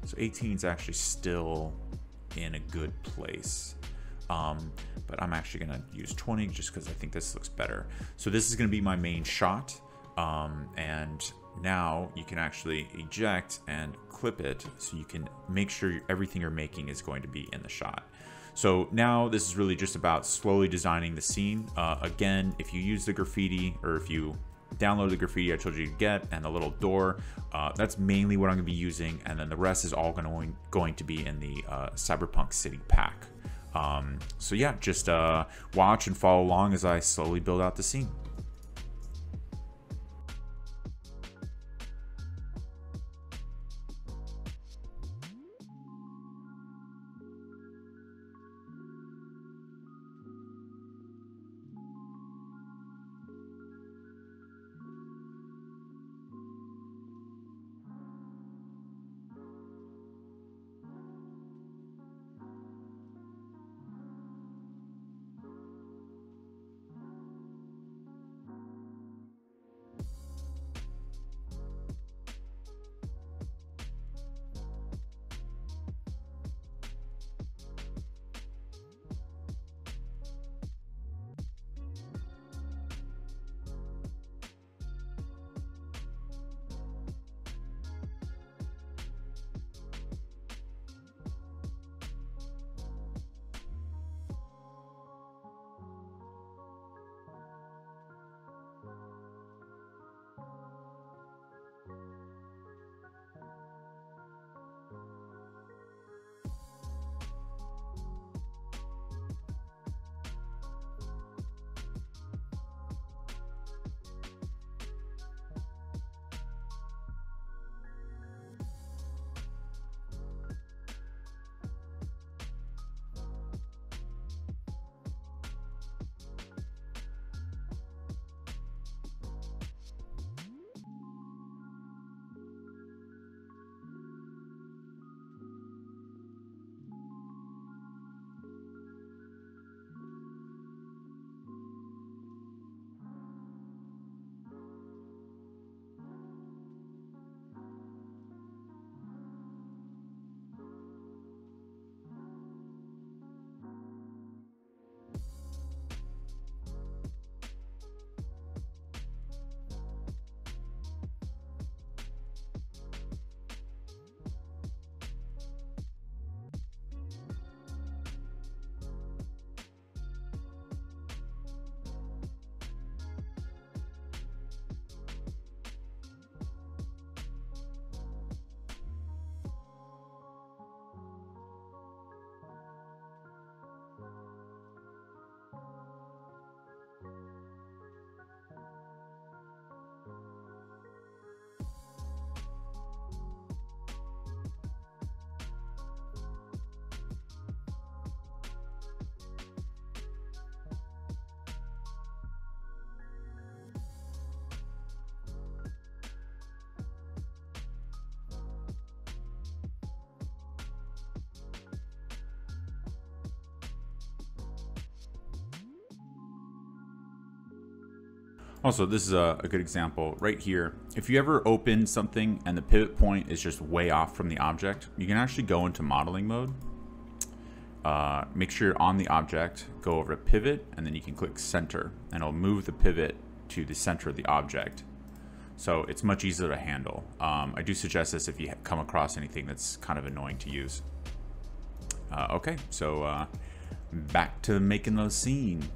S1: So 18 is actually still in a good place. But I'm actually going to use 20 just because I think this looks better. So this is going to be my main shot. And now you can actually eject and clip it so you can make sure everything you're making is going to be in the shot. So now this is really just about slowly designing the scene. Again, if you use the graffiti or if you download the graffiti I told you to get and the little door, that's mainly what I'm going to be using, and then the rest is all going to be in the Cyberpunk City pack. So yeah, just watch and follow along as I slowly build out the scene. Also, this is a good example right here. If you ever open something and the pivot point is just way off from the object, you can actually go into modeling mode. Make sure you're on the object, go over to pivot, and then you can click center, and it'll move the pivot to the center of the object. So it's much easier to handle. I do suggest this if you come across anything that's kind of annoying to use. Okay, so back to making the scene.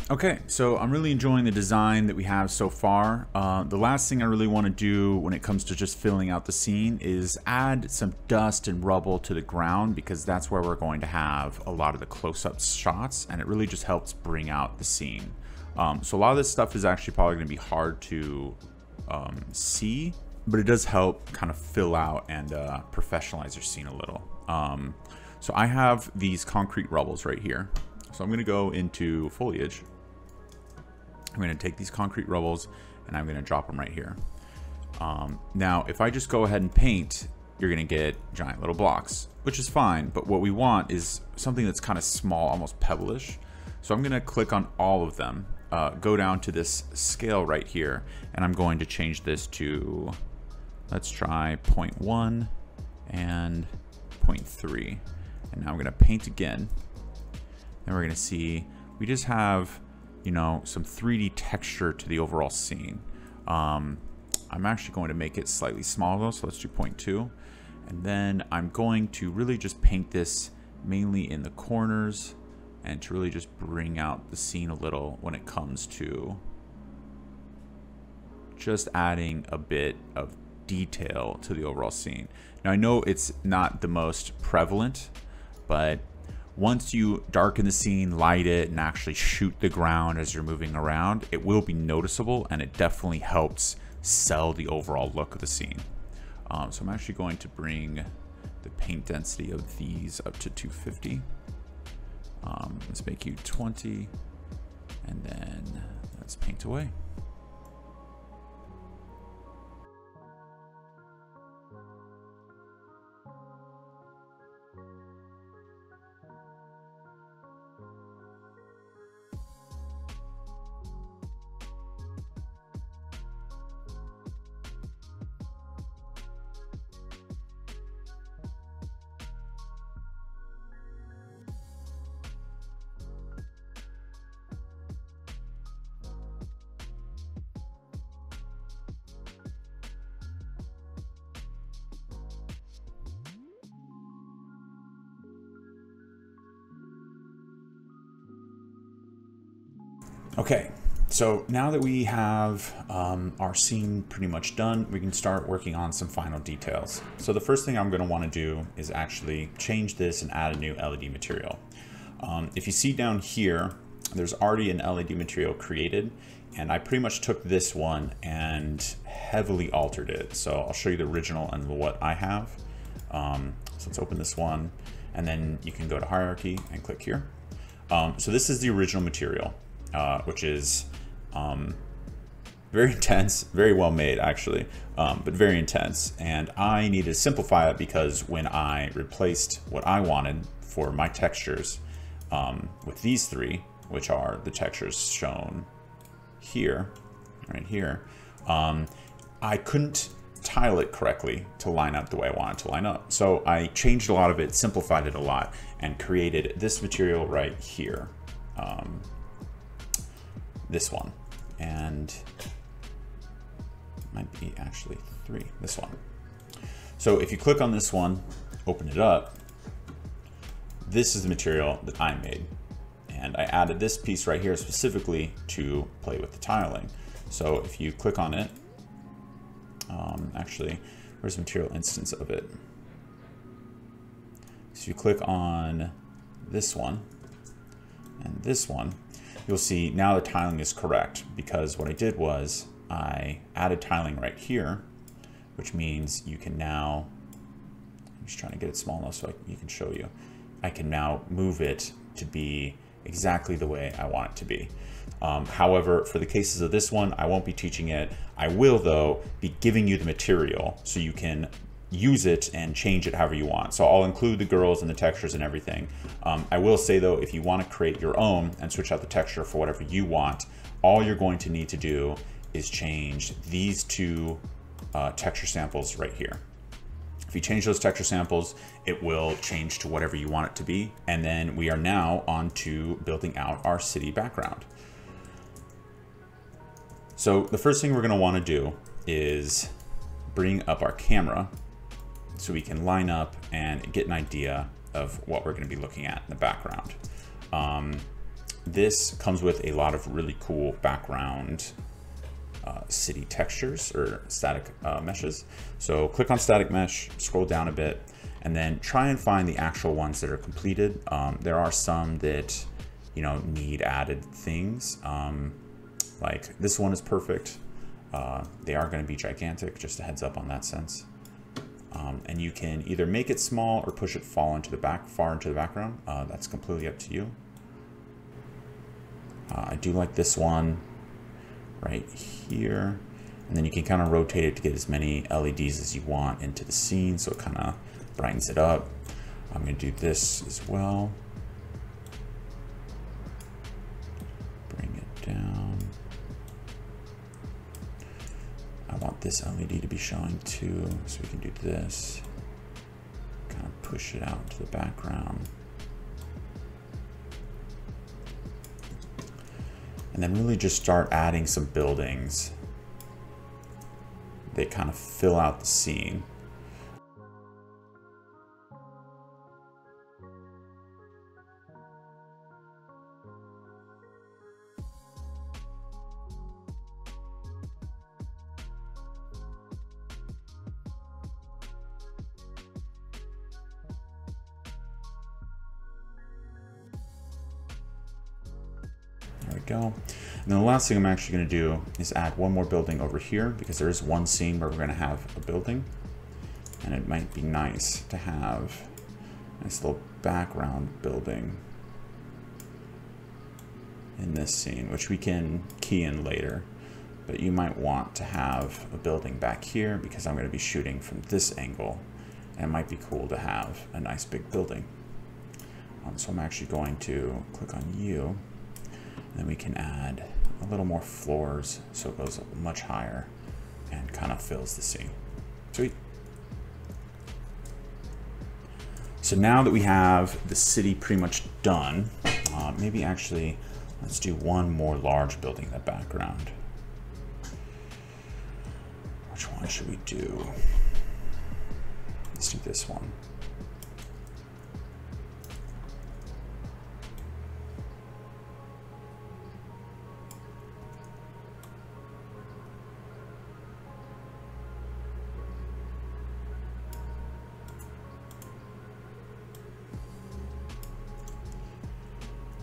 S1: Okay, so I'm really enjoying the design that we have so far. The last thing I really want to do when it comes to just filling out the scene is add some dust and rubble to the ground, because that's where we're going to have a lot of the close-up shots, and it really just helps bring out the scene. So a lot of this stuff is actually probably going to be hard to see, but it does help kind of fill out and professionalize your scene a little. So I have these concrete rubbles right here. So I'm going to go into foliage. I'm going to take these concrete rubbles and I'm going to drop them right here. Now, if I just go ahead and paint, you're going to get giant little blocks, which is fine. But what we want is something that's kind of small, almost pebble-ish. So I'm going to click on all of them, go down to this scale right here, and I'm going to change this to, let's try 0.1 and 0.3. And now I'm going to paint again. And we're going to see we just have, you know, some 3D texture to the overall scene. I'm actually going to make it slightly smaller though, so let's do 0.2. And then I'm going to really just paint this mainly in the corners and to really just bring out the scene a little when it comes to just adding a bit of detail to the overall scene. Now I know it's not the most prevalent, but once you darken the scene, light it, and actually shoot the ground as you're moving around, it will be noticeable, and it definitely helps sell the overall look of the scene. So I'm actually going to bring the paint density of these up to 250. Let's make you 20, And then let's paint away. Okay, so now that we have our scene pretty much done, we can start working on some final details. So the first thing I'm going to want to do is actually change this and add a new LED material. If you see down here, there's already an LED material created, and I pretty much took this one and heavily altered it. So I'll show you the original and what I have. So let's open this one, and then you can go to hierarchy and click here. So this is the original material. Which is very intense, very well made actually, but very intense. And I need to simplify it because when I replaced what I wanted for my textures with these three, which are the textures shown here, right here, I couldn't tile it correctly to line up the way I want it to line up. So I changed a lot of it, simplified it a lot, and created this material right here. This one, and might be actually three, this one. So if you click on this one, open it up, this is the material that I made. And I added this piece right here specifically to play with the tiling. So if you click on it, actually, where's the material instance of it? So if you click on this one and this one, you'll see now the tiling is correct, because what I did was I added tiling right here, which means you can now, I'm just trying to get it small enough so you can show you. I can now move it to be exactly the way I want it to be. However, for the cases of this one, I won't be teaching it. I will, though, be giving you the material so you can use it and change it however you want. So I'll include the girls and the textures and everything. I will say though, if you want to create your own and switch out the texture for whatever you want, all you're going to need to do is change these two texture samples right here. If you change those texture samples, it will change to whatever you want it to be. And then we are now on to building out our city background. So the first thing we're going to want to do is bring up our camera so we can line up and get an idea of what we're going to be looking at in the background. This comes with a lot of really cool background city textures or static meshes. So click on static mesh, scroll down a bit, and then try and find the actual ones that are completed. There are some that, you know, need added things. Like this one is perfect. They are going to be gigantic, just a heads up on that sense. And you can either make it small or push it far into the background. That's completely up to you. I do like this one right here. And then you can kind of rotate it to get as many LEDs as you want into the scene, so it kind of brightens it up. I'm going to do this as well. Bring it down. I want this LED to be showing too, so we can do this. Kind of push it out to the background. And then really just start adding some buildings. They kind of fill out the scene. There we go. And then the last thing I'm actually going to do is add one more building over here, because there is one scene where we're going to have a building, and it might be nice to have a nice little background building in this scene, which we can key in later. But you might want to have a building back here because I'm going to be shooting from this angle. And it might be cool to have a nice big building. So I'm actually going to click on you. And then we can add a little more floors so it goes much higher and kind of fills the scene. Sweet. So now that we have the city pretty much done, maybe actually let's do one more large building in the background. Which one should we do? Let's do this one.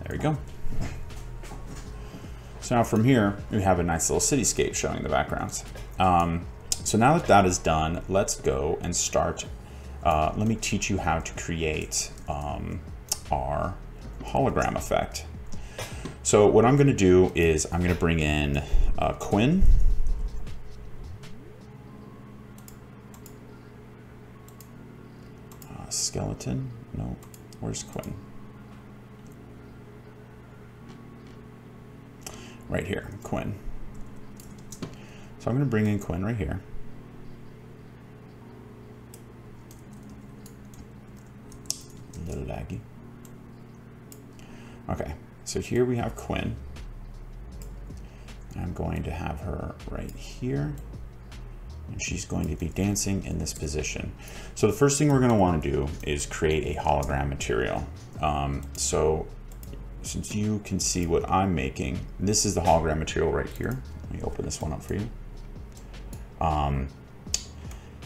S1: There we go. So now from here, we have a nice little cityscape showing the backgrounds. So now that that is done, let's go and start. Let me teach you how to create our hologram effect. So what I'm going to do is I'm going to bring in Quinn. Skeleton. No, where's Quinn? Right here, Quinn. So I'm going to bring in Quinn right here. A little laggy. Okay, so here we have Quinn. I'm going to have her right here. And she's going to be dancing in this position. So the first thing we're going to want to do is create a hologram material. So since you can see what I'm making, this is the hologram material right here. Let me open this one up for you.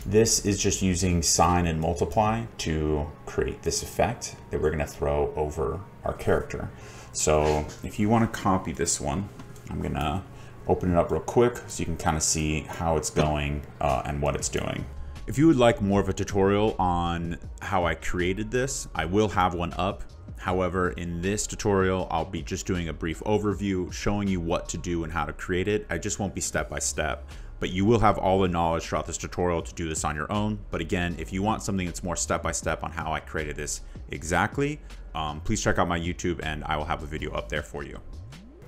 S1: This is just using sign and multiply to create this effect that we're going to throw over our character. So if you want to copy this one, I'm going to open it up real quick so you can kind of see how it's going and what it's doing. If you would like more of a tutorial on how I created this, I will have one up. However, in this tutorial, I'll be just doing a brief overview, showing you what to do and how to create it. I just won't be step by step, but you will have all the knowledge throughout this tutorial to do this on your own. But again, if you want something that's more step by step on how I created this exactly, please check out my YouTube and I will have a video up there for you.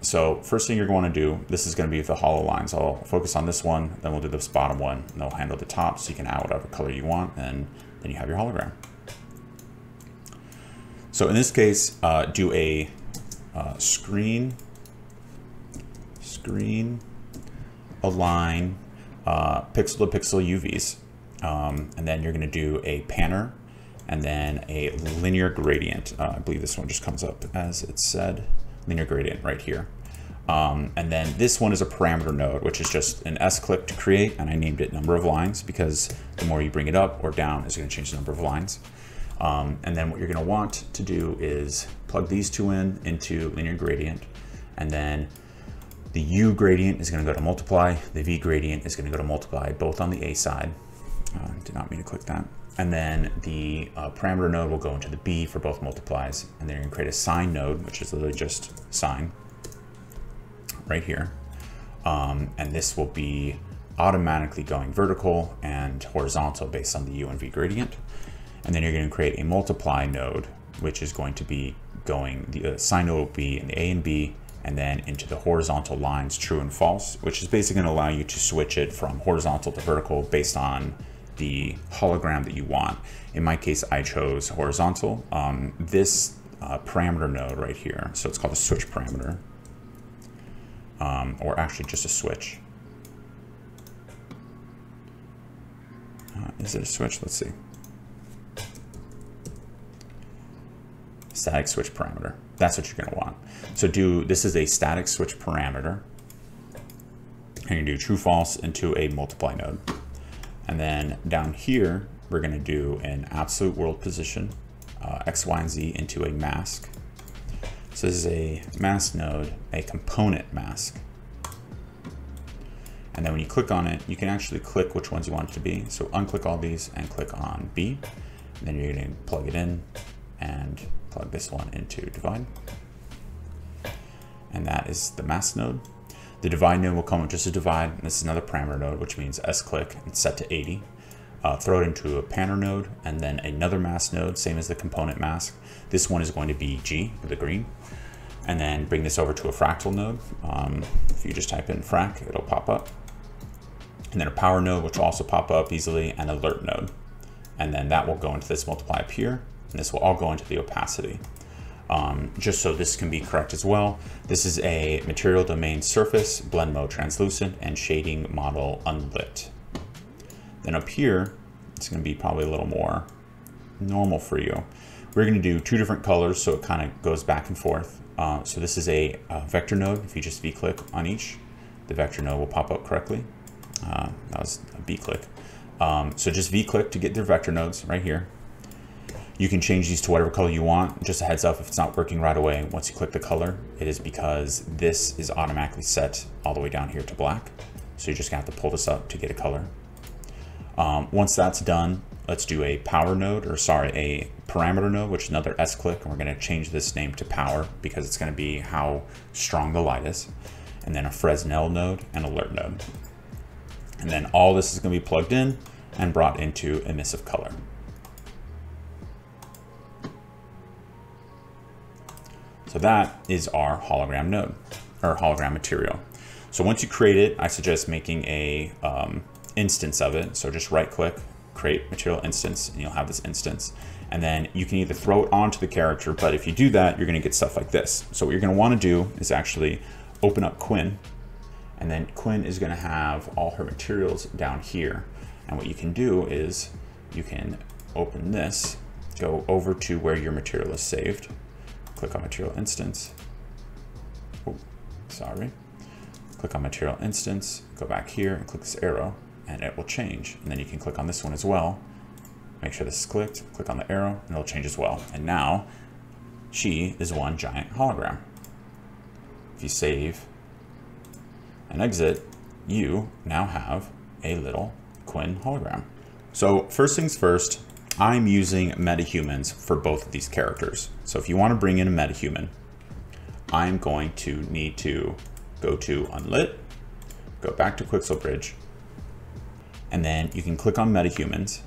S1: So first thing you're going to do, this is going to be the hollow lines. I'll focus on this one, then we'll do this bottom one, and they'll handle the top so you can add whatever color you want, and then you have your hologram. So in this case, do a screen align pixel to pixel UVs, and then you're going to do a panner and then a linear gradient. I believe this one just comes up as it said, linear gradient right here. And then this one is a parameter node, which is just an S click to create, and I named it number of lines because the more you bring it up or down is going to change the number of lines. And then what you're going to want to do is plug these two into linear gradient, and then the U gradient is going to go to multiply, the V gradient is going to go to multiply, both on the A side. Did not mean to click that. And then the parameter node will go into the B for both multiplies, and then you're going to create a sine node, which is literally just sine right here. And this will be automatically going vertical and horizontal based on the U and V gradient. And then you're going to create a multiply node, which is going to be going, the sine node will be in the A and B, and then into the horizontal lines, true and false, which is basically going to allow you to switch it from horizontal to vertical based on the hologram that you want. In my case, I chose horizontal. This parameter node right here, so it's called a switch parameter, or actually just a switch. Is it a switch? Let's see. Static switch parameter. That's what you're going to want. So this is a static switch parameter. And you do true false into a multiply node. And then down here, we're going to do an absolute world position, X, Y, and Z into a mask. So this is a mask node, a component mask. And then when you click on it, you can actually click which ones you want it to be. So unclick all these and click on B. And then you're going to plug it in and plug this one into divide. and that is the mask node. The divide node will come with just a divide, and this is another parameter node, which means S-click, it's set to 80. Throw it into a panner node, and then another mask node, same as the component mask. This one is going to be G, with the green. And then bring this over to a fractal node. If you just type in frac, it'll pop up. And then a power node, which will also pop up easily, and alert node. And then that will go into this multiply up here, and this will all go into the opacity. Just so this can be correct as well, this is a material domain surface, blend mode translucent, and shading model unlit. Then up here, it's going to be probably a little more normal for you. We're going to do two different colors, so it kind of goes back and forth. So this is a vector node. If you just V-click on each, the vector node will pop up correctly. That was a B-click. So just V-click to get their vector nodes right here. You can change these to whatever color you want. Just a heads up, if it's not working right away, once you click the color, it is because this is automatically set all the way down here to black. So you're just gonna have to pull this up to get a color. Once that's done, let's do a power node, or sorry, a parameter node, which is another S-click, and we're gonna change this name to power because it's gonna be how strong the light is. And then a Fresnel node and alert node. And then all this is gonna be plugged in and brought into emissive color. So that is our hologram node, or hologram material. So once you create it, I suggest making a instance of it. So just right click, create material instance, and you'll have this instance. And then you can either throw it onto the character, but if you do that, you're gonna get stuff like this. So what you're gonna wanna do is actually open up Quinn, and then Quinn is gonna have all her materials down here. And what you can do is you can open this, go over to where your material is saved, click on material instance. Oh, sorry. Click on material instance, go back here and click this arrow, and it will change. And then you can click on this one as well. Make sure this is clicked, click on the arrow, and it'll change as well. And now she is one giant hologram. If you save and exit, you now have a little Quinn hologram. So first things first, I'm using metahumans for both of these characters. So if you want to bring in a metahuman, I'm going to need to go to Unlit, go back to Quixel Bridge, and then you can click on metahumans.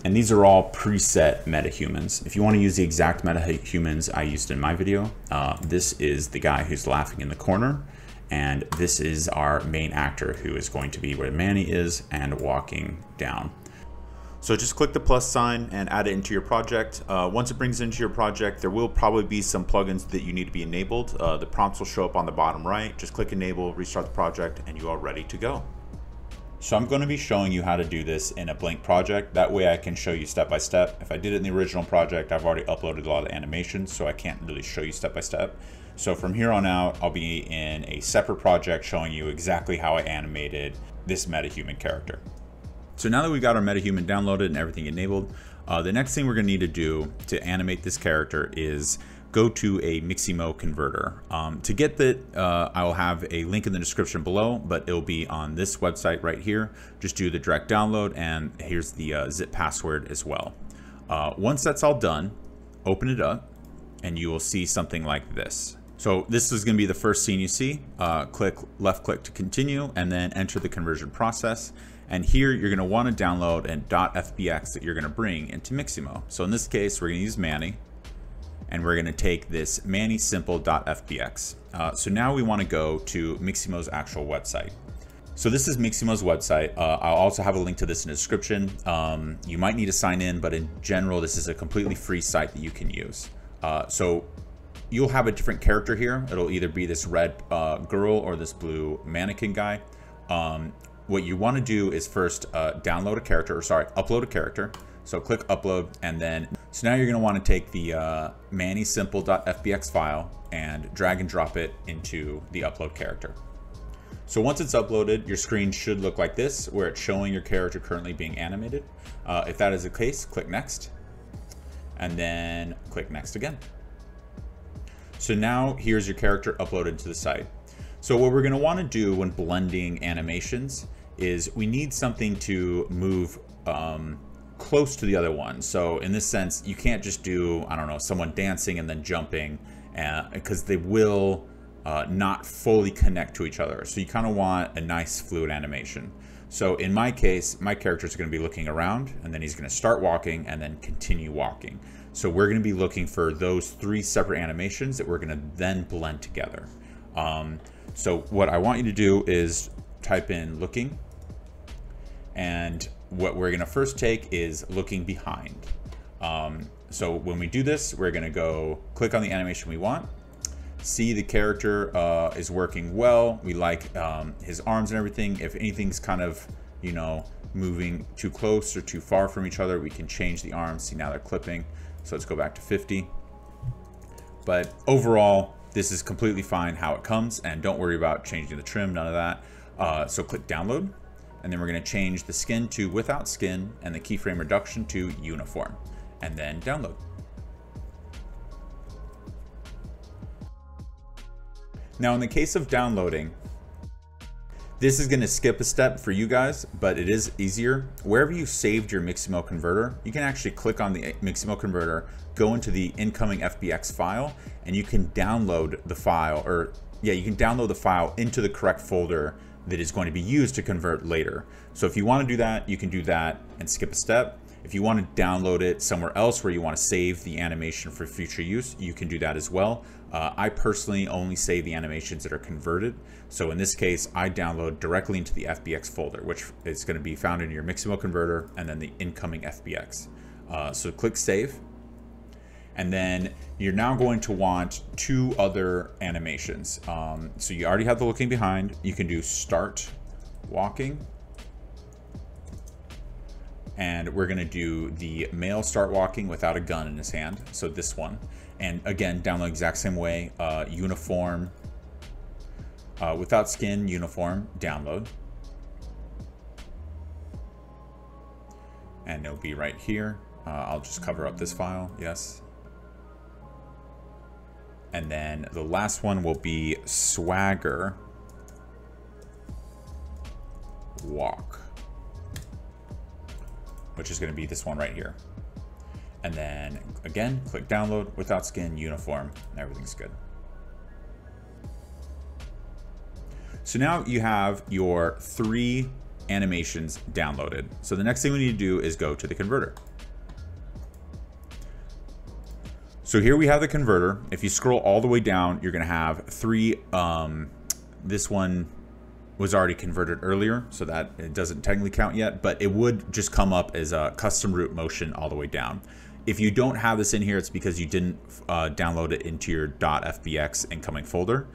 S1: And these are all preset metahumans. If you want to use the exact metahumans I used in my video, this is the guy who's laughing in the corner, and this is our main actor who is going to be where Manny is and walking down. So just click the plus sign and add it into your project. Once it brings it into your project, there will probably be some plugins that you need to be enabled. The prompts will show up on the bottom right. Just click enable, restart the project, and you are ready to go. So I'm going to be showing you how to do this in a blank project. That way I can show you step by step. If I did it in the original project, I've already uploaded a lot of animations, so I can't really show you step by step. So from here on out, I'll be in a separate project showing you exactly how I animated this metahuman character. So now that we've got our metahuman downloaded and everything enabled, the next thing we're going to need to do to animate this character is go to a Miximo converter. To get that, I will have a link in the description below, but it'll be on this website right here. Just do the direct download, and here's the zip password as well. Once that's all done, open it up, and you will see something like this. So this is going to be the first scene you see. Click left click to continue, and then enter the conversion process. And here you're going to want to download a .fbx that you're going to bring into Miximo. So in this case, we're going to use Manny, and we're going to take this Manny simple.fbx. So now we want to go to Miximo's actual website. So this is Miximo's website. I'll also have a link to this in the description. You might need to sign in, but in general, this is a completely free site that you can use. So you'll have a different character here. It'll either be this red girl or this blue mannequin guy. What you want to do is first download a character, or sorry, upload a character. So click upload, and then, so now you're going to want to take the Manny simple.fbx file and drag and drop it into the upload character. So once it's uploaded, your screen should look like this, where it's showing your character currently being animated. If that is the case, click next, and then click next again. So now here's your character uploaded to the site. So what we're going to want to do when blending animations is we need something to move close to the other one. So in this sense, you can't just do, I don't know, someone dancing and then jumping, because they will not fully connect to each other. So you kind of want a nice fluid animation. So in my case, my character is going to be looking around, and then he's going to start walking and then continue walking. So we're going to be looking for those 3 separate animations that we're going to then blend together. So what I want you to do is type in looking, and what we're going to first take is looking behind. So when we do this, we're going to go click on the animation we want. See the character is working well. We like his arms and everything. If anything's kind of, you know, moving too close or too far from each other, we can change the arms. See, now they're clipping. So let's go back to 50. But overall, this is completely fine how it comes, and don't worry about changing the trim, none of that. So click download, and then we're going to change the skin to without skin and the keyframe reduction to uniform, and then download. Now in the case of downloading, this is going to skip a step for you guys, but it is easier. Wherever you saved your Mixamo converter, you can actually click on the Mixamo converter, go into the incoming FBX file, and you can download the file, or yeah, you can download the file into the correct folder that is going to be used to convert later. So if you want to do that, you can do that and skip a step. If you want to download it somewhere else where you want to save the animation for future use, you can do that as well. I personally only save the animations that are converted. So in this case, I download directly into the FBX folder, which is going to be found in your Mixamo converter and then the incoming FBX. So click save. And then you're now going to want 2 other animations. So you already have the looking behind. You can do start walking. And we're going to do the male start walking without a gun in his hand. So this one. And again, download exact same way. Uniform, without skin, uniform, download. And it'll be right here. I'll just cover up this file, yes. And then the last one will be swagger walk, which is going to be this one right here. And then again, click download, without skin, uniform, and everything's good. So now you have your 3 animations downloaded. So the next thing we need to do is go to the converter. So here we have the converter. If you scroll all the way down, you're going to have 3. This one was already converted earlier, so that it doesn't technically count yet, but it would just come up as a custom root motion all the way down. If you don't have this in here, it's because you didn't download it into your .fbx incoming folder.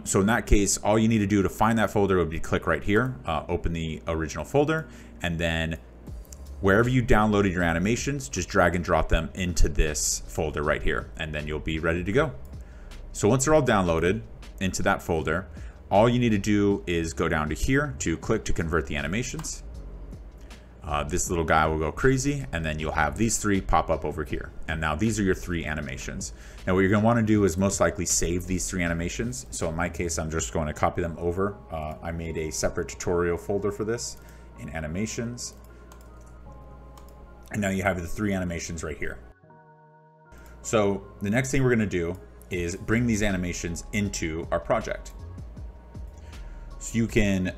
S1: So in that case, all you need to do to find that folder would be click right here, open the original folder, and then wherever you downloaded your animations, just drag and drop them into this folder right here, and then you'll be ready to go. So once they're all downloaded into that folder, all you need to do is go down to here to click to convert the animations. This little guy will go crazy, and then you'll have these 3 pop up over here. And now these are your 3 animations. Now what you're going to want to do is most likely save these 3 animations. So in my case, I'm just going to copy them over. I made a separate tutorial folder for this in animations. And now you have the 3 animations right here. So the next thing we're going to do is bring these animations into our project. So you can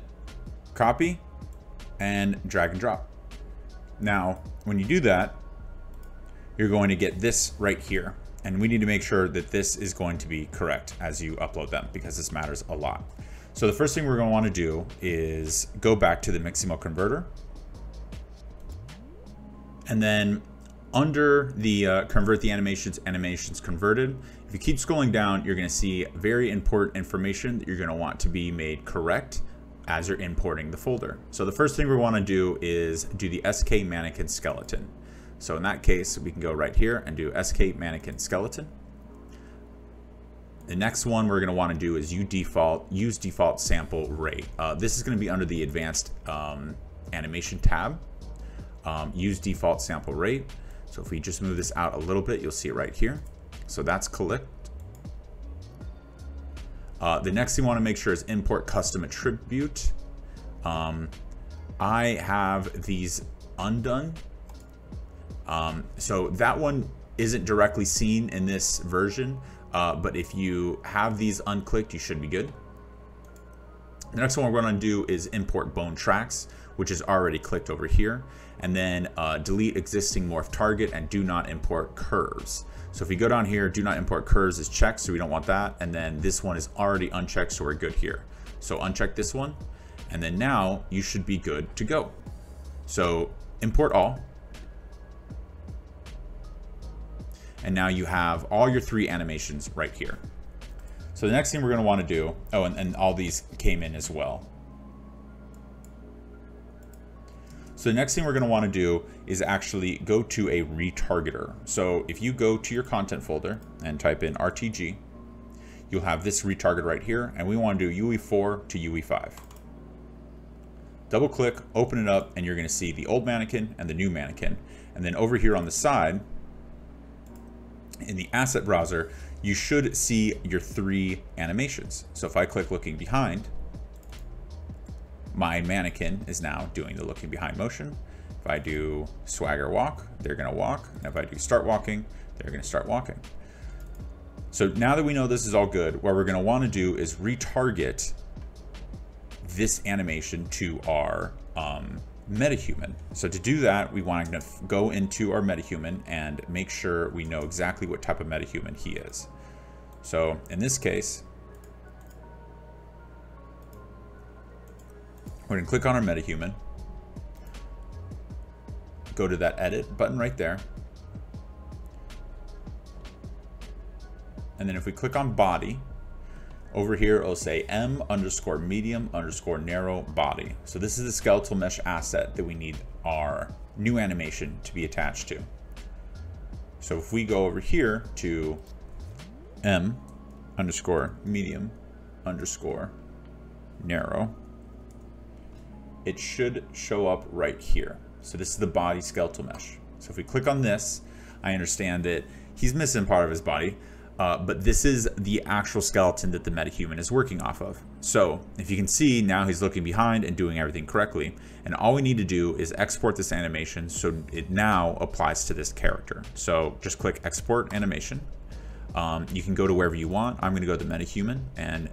S1: copy and drag and drop. Now, when you do that, you're going to get this right here. And we need to make sure that this is going to be correct as you upload them, because this matters a lot. So the first thing we're going to want to do is go back to the Mixamo converter. And then under the convert the animations converted, if you keep scrolling down, you're going to see very important information that you're going to want to be made correct as you're importing the folder. So the first thing we want to do is do the SK mannequin skeleton. So in that case, we can go right here and do SK mannequin skeleton. The next one we're going to want to do is use default sample rate. This is going to be under the advanced animation tab. Use default sample rate. So if we just move this out a little bit, you'll see it right here. So that's clicked. The next thing we want to make sure is import custom attribute. I have these undone. So that one isn't directly seen in this version. but if you have these unclicked, you should be good. The next one we're going to do is import bone tracks, which is already clicked over here. And then delete existing morph target and do not import curves. So if we go down here, do not import curves is checked, so we don't want that. And then this one is already unchecked, so we're good here. So uncheck this one, and then now you should be good to go. So import all. And now you have all your 3 animations right here. So the next thing we're going to want to do, oh, and all these came in as well. So the next thing we're going to want to do is actually go to a retargeter. So if you go to your content folder and type in RTG, you'll have this retarget right here, and we want to do UE4 to UE5. Double click, open it up, and you're going to see the old mannequin and the new mannequin. And then over here on the side, in the asset browser, you should see your 3 animations. So if I click looking behind, my mannequin is now doing the looking behind motion. If I do swagger walk, they're going to walk. And if I do start walking, they're going to start walking. So now that we know this is all good, what we're going to want to do is retarget this animation to our metahuman. So to do that, we want to go into our metahuman and make sure we know exactly what type of metahuman he is. So in this case, we're going to click on our metahuman, go to that edit button right there, and then if we click on body, over here it'll say m_medium_narrow body. So this is the skeletal mesh asset that we need our new animation to be attached to. So if we go over here to m_medium_narrow, it should show up right here. So this is the body skeletal mesh. So if we click on this, I understand that he's missing part of his body, but this is the actual skeleton that the metahuman is working off of. So if you can see, now he's looking behind and doing everything correctly. And all we need to do is export this animation so it now applies to this character. So just click export animation. You can go to wherever you want. I'm going to go to the metahuman and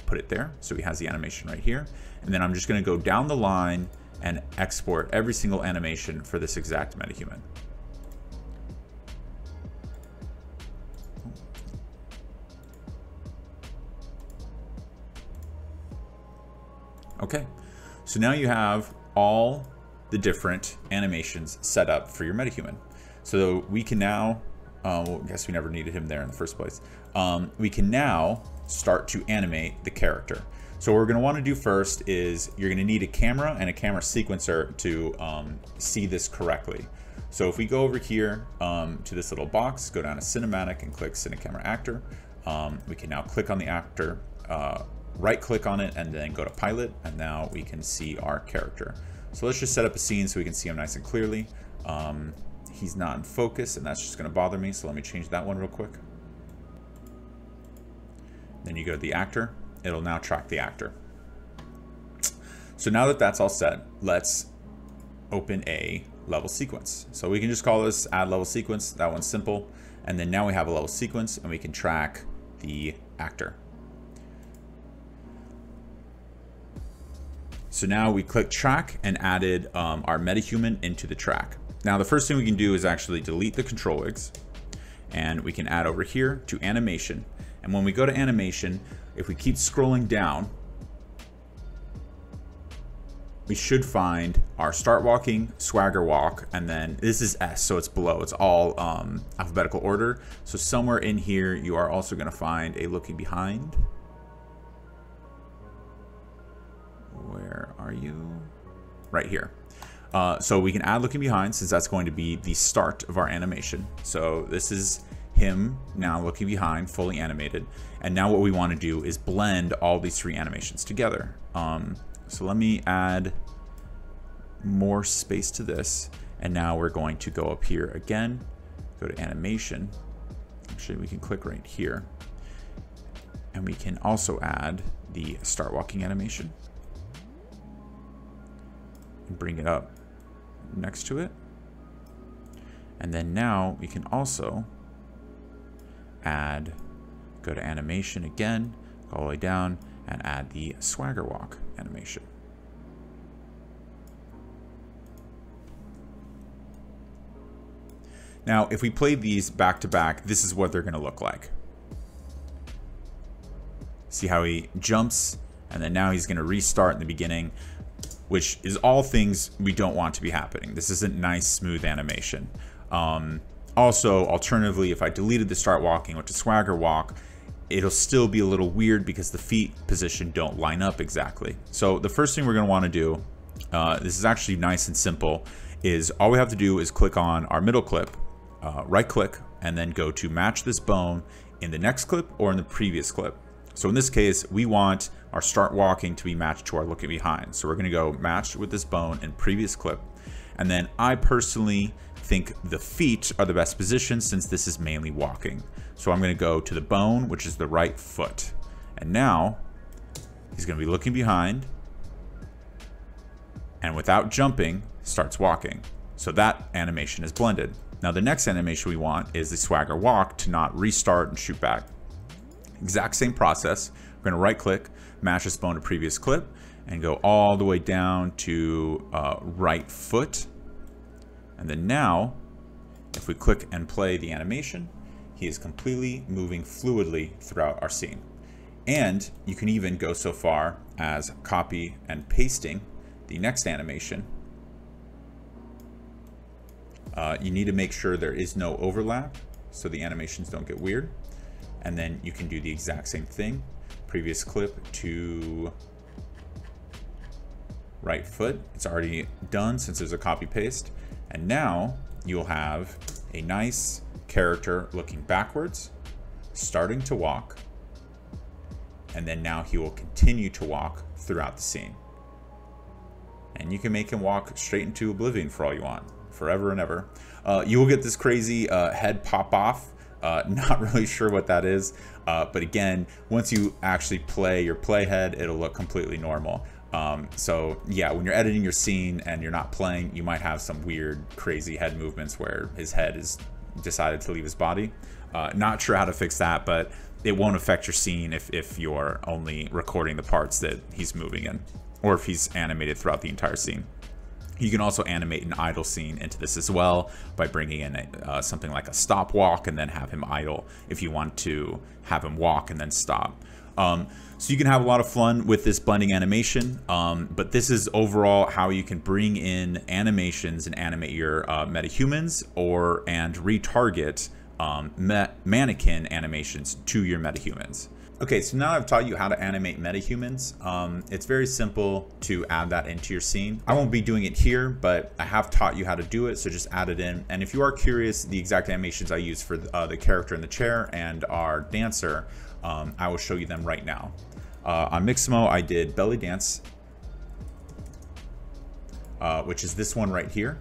S1: put it there. So he has the animation right here. And then I'm just going to go down the line and export every single animation for this exact metahuman. Okay, so now you have all the different animations set up for your metahuman. So we can now, well, I guess we never needed him there in the first place. We can now start to animate the character. So what we're going to want to do first is you're going to need a camera and a camera sequencer to see this correctly. So if we go over here to this little box, go down to cinematic and click Cinecamera Actor, we can now click on the actor, right click on it, and then go to pilot, and now we can see our character. So let's just set up a scene so we can see him nice and clearly. He's not in focus, and that's just going to bother me, so let me change that one real quick. Then you go to the actor. It'll now track the actor. So now that that's all set, let's open a level sequence. So we can just call this add level sequence. That one's simple. And then now we have a level sequence and we can track the actor. So now we click track and added our metahuman into the track. Now the first thing we can do is actually delete the control wigs, and we can add over here to animation. And when we go to animation, if we keep scrolling down, we should find our start walking, swagger walk, and then this is S, so it's below. It's all alphabetical order. So somewhere in here, you are also going to find a looking behind. Where are you? Right here. So we can add looking behind, since that's going to be the start of our animation. So this is him now looking behind, fully animated. And now what we want to do is blend all these 3 animations together. So let me add more space to this. And now we're going to go up here again, go to animation. Actually, we can click right here. And we can also add the start walking animation. And bring it up next to it. And then now we can also add go to animation again, go all the way down, and add the swagger walk animation. Now, if we play these back to back, this is what they're going to look like. See how he jumps, and then now he's going to restart in the beginning, which is all things we don't want to be happening. This isn't nice, smooth animation. Also, alternatively, if I deleted the start walking with the swagger walk, it'll still be a little weird because the feet position don't line up exactly. So the first thing we're going to want to do, this is actually nice and simple, is all we have to do is click on our middle clip, right click, and then go to match this bone in the next clip or in the previous clip. So in this case, we want our start walking to be matched to our looking behind. So we're going to go matched with this bone in previous clip. And then I personally think the feet are the best position since this is mainly walking. So I'm going to go to the bone, which is the right foot. And now he's going to be looking behind, and without jumping, starts walking. So that animation is blended. Now the next animation we want is the swagger walk to not restart and shoot back. Exact same process. We're going to right click, match this bone to previous clip, and go all the way down to right foot. And then now, if we click and play the animation, he is completely moving fluidly throughout our scene. And you can even go so far as copy and pasting the next animation. You need to make sure there is no overlap so the animations don't get weird. And then you can do the exact same thing. Previous clip to right foot. It's already done since there's a copy paste. And now you'll have a nice character looking backwards, starting to walk, and then now he will continue to walk throughout the scene. And you can make him walk straight into oblivion for all you want, forever and ever. You will get this crazy head pop off. Not really sure what that is, but again, once you actually play your playhead, it'll look completely normal. So yeah, when you're editing your scene and you're not playing, you might have some weird, crazy head movements where his head is decided to leave his body. Not sure how to fix that, but it won't affect your scene if you're only recording the parts that he's moving in, or if he's animated throughout the entire scene. You can also animate an idle scene into this as well by bringing in something like a stop walk and then have him idle if you want to have him walk and then stop. So you can have a lot of fun with this blending animation, but this is overall how you can bring in animations and animate your metahumans and retarget mannequin animations to your metahumans. Okay, so now I've taught you how to animate metahumans. It's very simple to add that into your scene. I won't be doing it here, but I have taught you how to do it, so just add it in. And if you are curious, the exact animations I use for the character in the chair and our dancer, I will show you them right now. On Mixamo, I did belly dance, which is this one right here.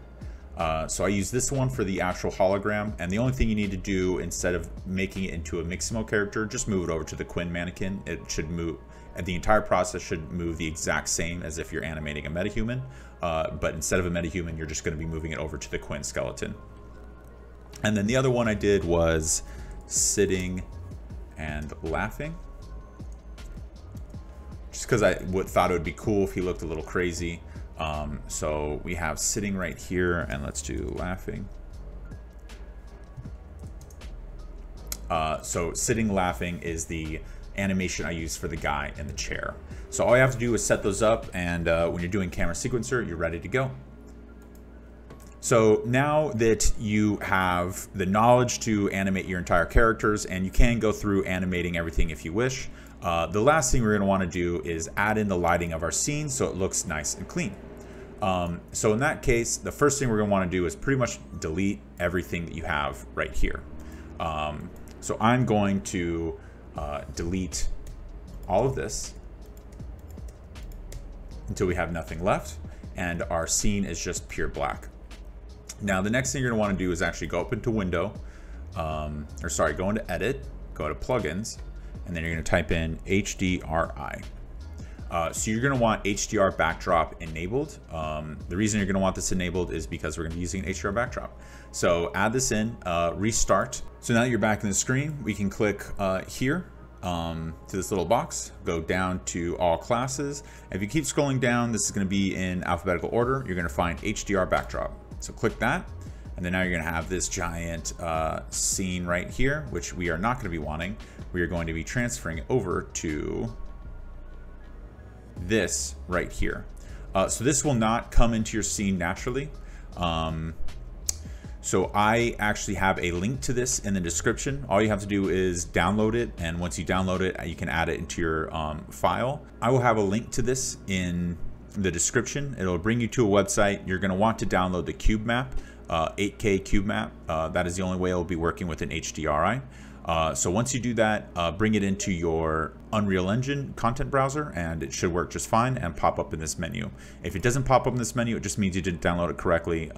S1: So I use this one for the actual hologram, and the only thing you need to do instead of making it into a Mixamo character, just move it over to the Quinn mannequin. It should move, the entire process should move the exact same as if you're animating a metahuman, but instead of a metahuman, you're just going to be moving it over to the Quinn skeleton. And then the other one I did was sitting and laughing, just because I thought it would be cool if he looked a little crazy. So we have sitting right here, and let's do laughing. So sitting laughing is the animation I use for the guy in the chair. So all you have to do is set those up, and when you're doing camera sequencer, you're ready to go. So now that you have the knowledge to animate your entire characters, and you can go through animating everything if you wish, the last thing we're going to want to do is add in the lighting of our scene so it looks nice and clean. So in that case, the first thing we're going to want to do is pretty much delete everything that you have right here. So I'm going to delete all of this until we have nothing left, and our scene is just pure black. Now the next thing you're going to want to do is actually go up into Window, go into Edit, go to Plugins, and then you're going to type in HDRI. So you're going to want HDR backdrop enabled. The reason you're going to want this enabled is because we're going to be using an HDR backdrop. So add this in, restart. So now that you're back in the screen, we can click here to this little box, go down to all classes. If you keep scrolling down, this is going to be in alphabetical order. You're going to find HDR backdrop. So click that, and then now you're going to have this giant scene right here, which we are not going to be wanting. We are going to be transferring it over to this right here. So this will not come into your scene naturally. So I actually have a link to this in the description. All you have to do is download it, and once you download it, you can add it into your file. I will have a link to this in the description. It'll bring you to a website. You're going to want to download the cube map, 8K cube map. That is the only way it'll be working with an HDRI. So once you do that, bring it into your Unreal Engine content browser, and it should work just fine and pop up in this menu. If it doesn't pop up in this menu, it just means you didn't download it correctly.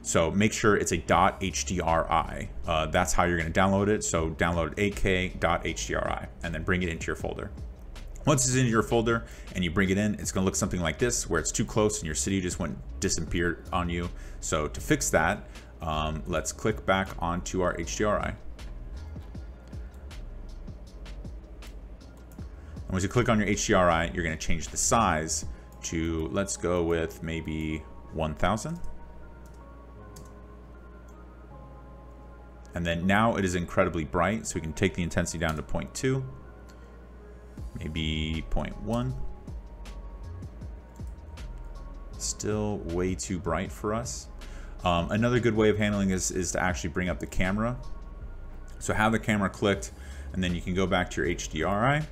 S1: So make sure it's a .hdri. That's how you're going to download it. So download ak.hdri and then bring it into your folder. Once it's into your folder and you bring it in, it's going to look something like this, where it's too close and your city just disappeared on you. So to fix that, let's click back onto our HDRI. And once you click on your HDRI, you're going to change the size to, let's go with maybe 1000. And then now it is incredibly bright, so we can take the intensity down to 0.2, maybe 0.1. Still way too bright for us. Another good way of handling this is to actually bring up the camera. So have the camera clicked, and then you can go back to your HDRI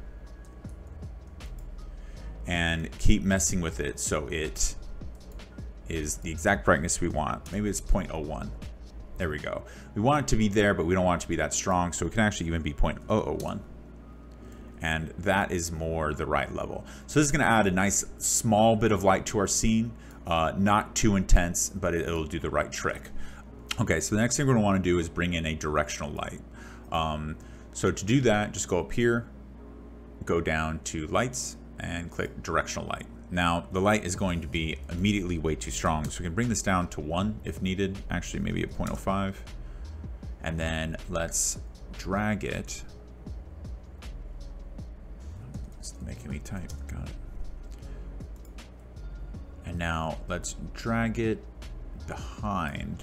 S1: and keep messing with it so it is the exact brightness we want. Maybe it's 0.01. There we go. We want it to be there, but we don't want it to be that strong, so it can actually even be 0.001. And that is more the right level. So this is going to add a nice small bit of light to our scene. Not too intense, but it'll do the right trick. Okay, so the next thing we're going to want to do is bring in a directional light. So to do that, just go up here, go down to lights, and click directional light. Now the light is going to be immediately way too strong, so we can bring this down to 1 if needed, actually maybe at 0.05, and then let's drag it. It's making me type, got it. And now let's drag it behind.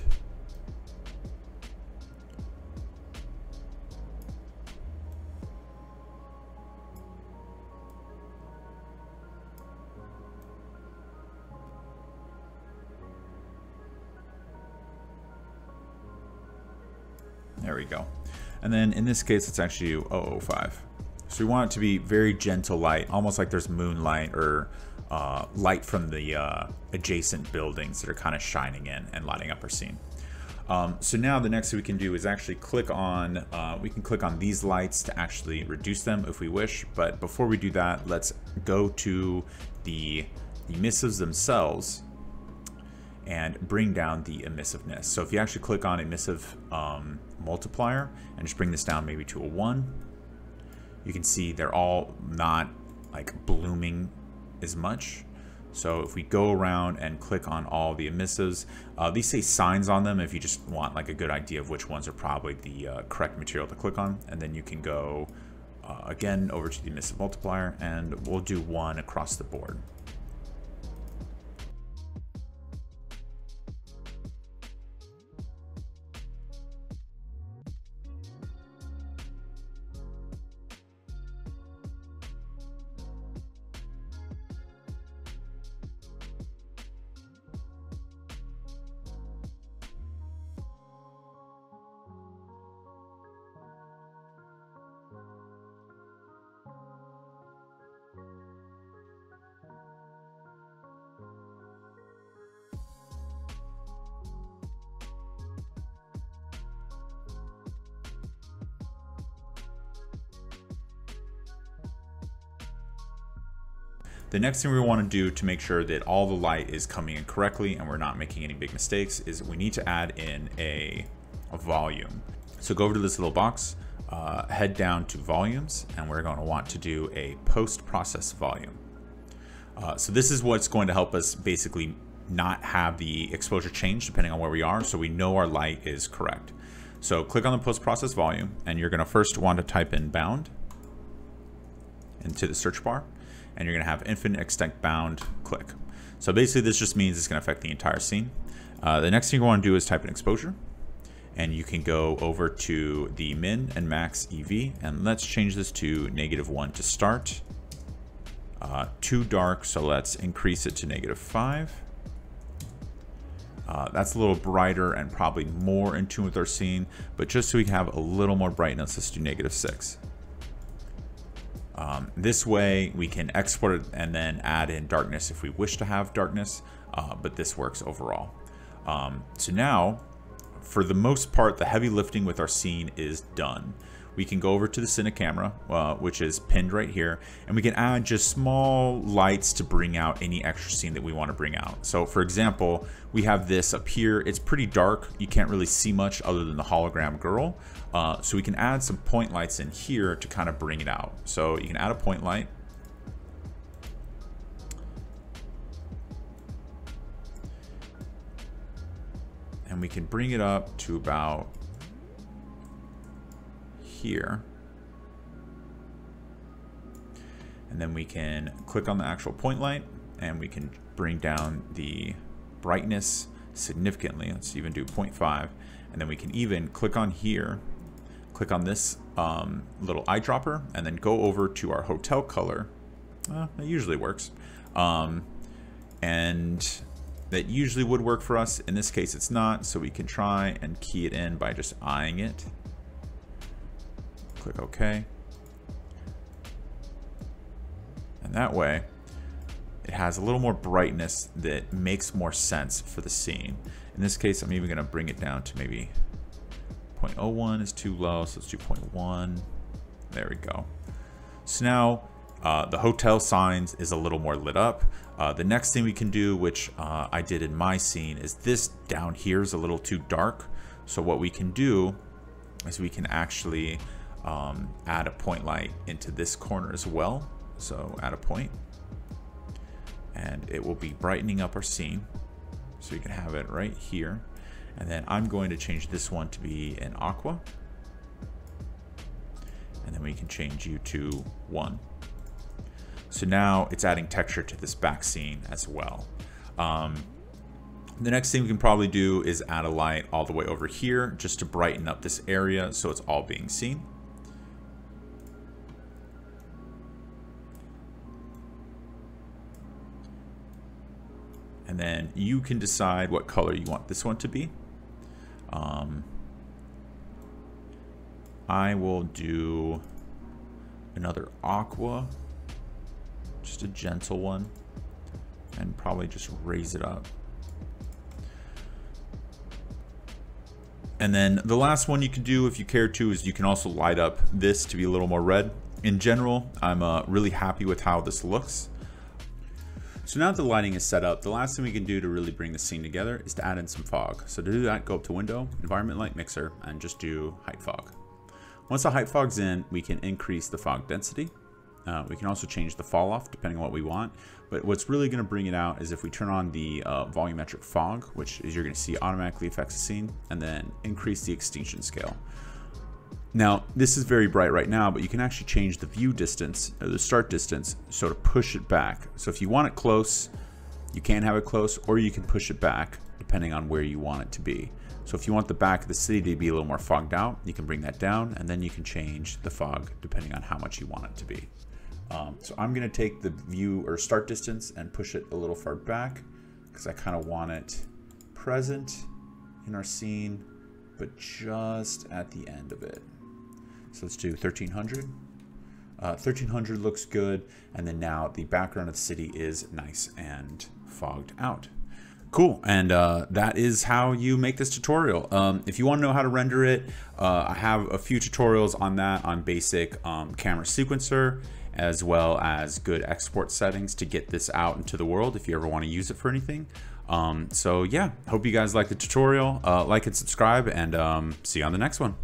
S1: There we go. And then in this case, it's actually 0.005. So we want it to be very gentle light, almost like there's moonlight or light from the adjacent buildings that are kind of shining in and lighting up our scene. So now the next thing we can do is actually click on, we can click on these lights to actually reduce them if we wish. But before we do that, let's go to the emissives themselves and bring down the emissiveness. So if you actually click on emissive multiplier and just bring this down maybe to a 1, you can see they're all not like blooming as much. So if we go around and click on all the emissives, these say signs on them if you just want like a good idea of which ones are probably the correct material to click on. And then you can go again over to the emissive multiplier, and we'll do 1 across the board. The next thing we want to do to make sure that all the light is coming in correctly and we're not making any big mistakes is we need to add in a volume. So go over to this little box, head down to volumes, and we're going to want to do a post-process volume. So this is what's going to help us basically not have the exposure change depending on where we are, so we know our light is correct. So click on the post-process volume, and you're going to first want to type in bound. into the search bar, and you're going to have infinite extent bound click. So basically this just means it's going to affect the entire scene. The next thing you want to do is type in exposure, and you can go over to the min and max EV, and let's change this to -1 to start. Too dark, so let's increase it to -5. That's a little brighter and probably more in tune with our scene, but just so we can have a little more brightness, let's do -6. This way we can export it and then add in darkness if we wish to have darkness, but this works overall. So now, for the most part, the heavy lifting with our scene is done. We can go over to the Cine camera, which is pinned right here, and we can add just small lights to bring out any extra scene that we want to bring out. So for example, we have this up here. It's pretty dark. You can't really see much other than the hologram girl. So we can add some point lights in here to kind of bring it out. So you can add a point light. And we can bring it up to about here, and then we can click on the actual point light and we can bring down the brightness significantly. Let's even do 0.5, and then we can even click on here, click on this little eyedropper, and then go over to our hotel color. It usually works, and that usually would work for us. In this case it's not, so we can try and key it in by just eyeing it. Click OK. And that way, it has a little more brightness that makes more sense for the scene. In this case, I'm even going to bring it down to maybe 0.01 is too low, so let's do 0.1. There we go. So now the hotel signs is a little more lit up. The next thing we can do, which I did in my scene, is this down here is a little too dark. So what we can do is we can actually add a point light into this corner as well. So add a point, and it will be brightening up our scene. So you can have it right here. And then I'm going to change this one to be an aqua. And then we can change you to 1. So now it's adding texture to this back scene as well. The next thing we can probably do is add a light all the way over here just to brighten up this area so it's all being seen. And then you can decide what color you want this one to be. I will do another aqua, just a gentle one, and probably just raise it up. And then the last one you can do, if you care to, is you can also light up this to be a little more red. In general, I'm really happy with how this looks. So now that the lighting is set up, the last thing we can do to really bring the scene together is to add in some fog. So to do that, go up to Window, Environment Light Mixer, and just do Height Fog. Once the height fog's in, we can increase the fog density. We can also change the fall off depending on what we want. But what's really going to bring it out is if we turn on the volumetric fog, which is you're going to see automatically affects the scene, and then increase the extinction scale. Now, this is very bright right now, but you can actually change the view distance, or the start distance, so to push it back. So if you want it close, you can have it close, or you can push it back depending on where you want it to be. So if you want the back of the city to be a little more fogged out, you can bring that down, and then you can change the fog depending on how much you want it to be. So I'm going to take the view or start distance and push it a little far back because I kind of want it present in our scene, but just at the end of it. So let's do 1300. 1300 looks good, and then now the background of the city is nice and fogged out. Cool, and that is how you make this tutorial. If you want to know how to render it, I have a few tutorials on that on basic camera sequencer, as well as good export settings to get this out into the world if you ever want to use it for anything. So yeah, hope you guys like the tutorial. Like and subscribe, and see you on the next one.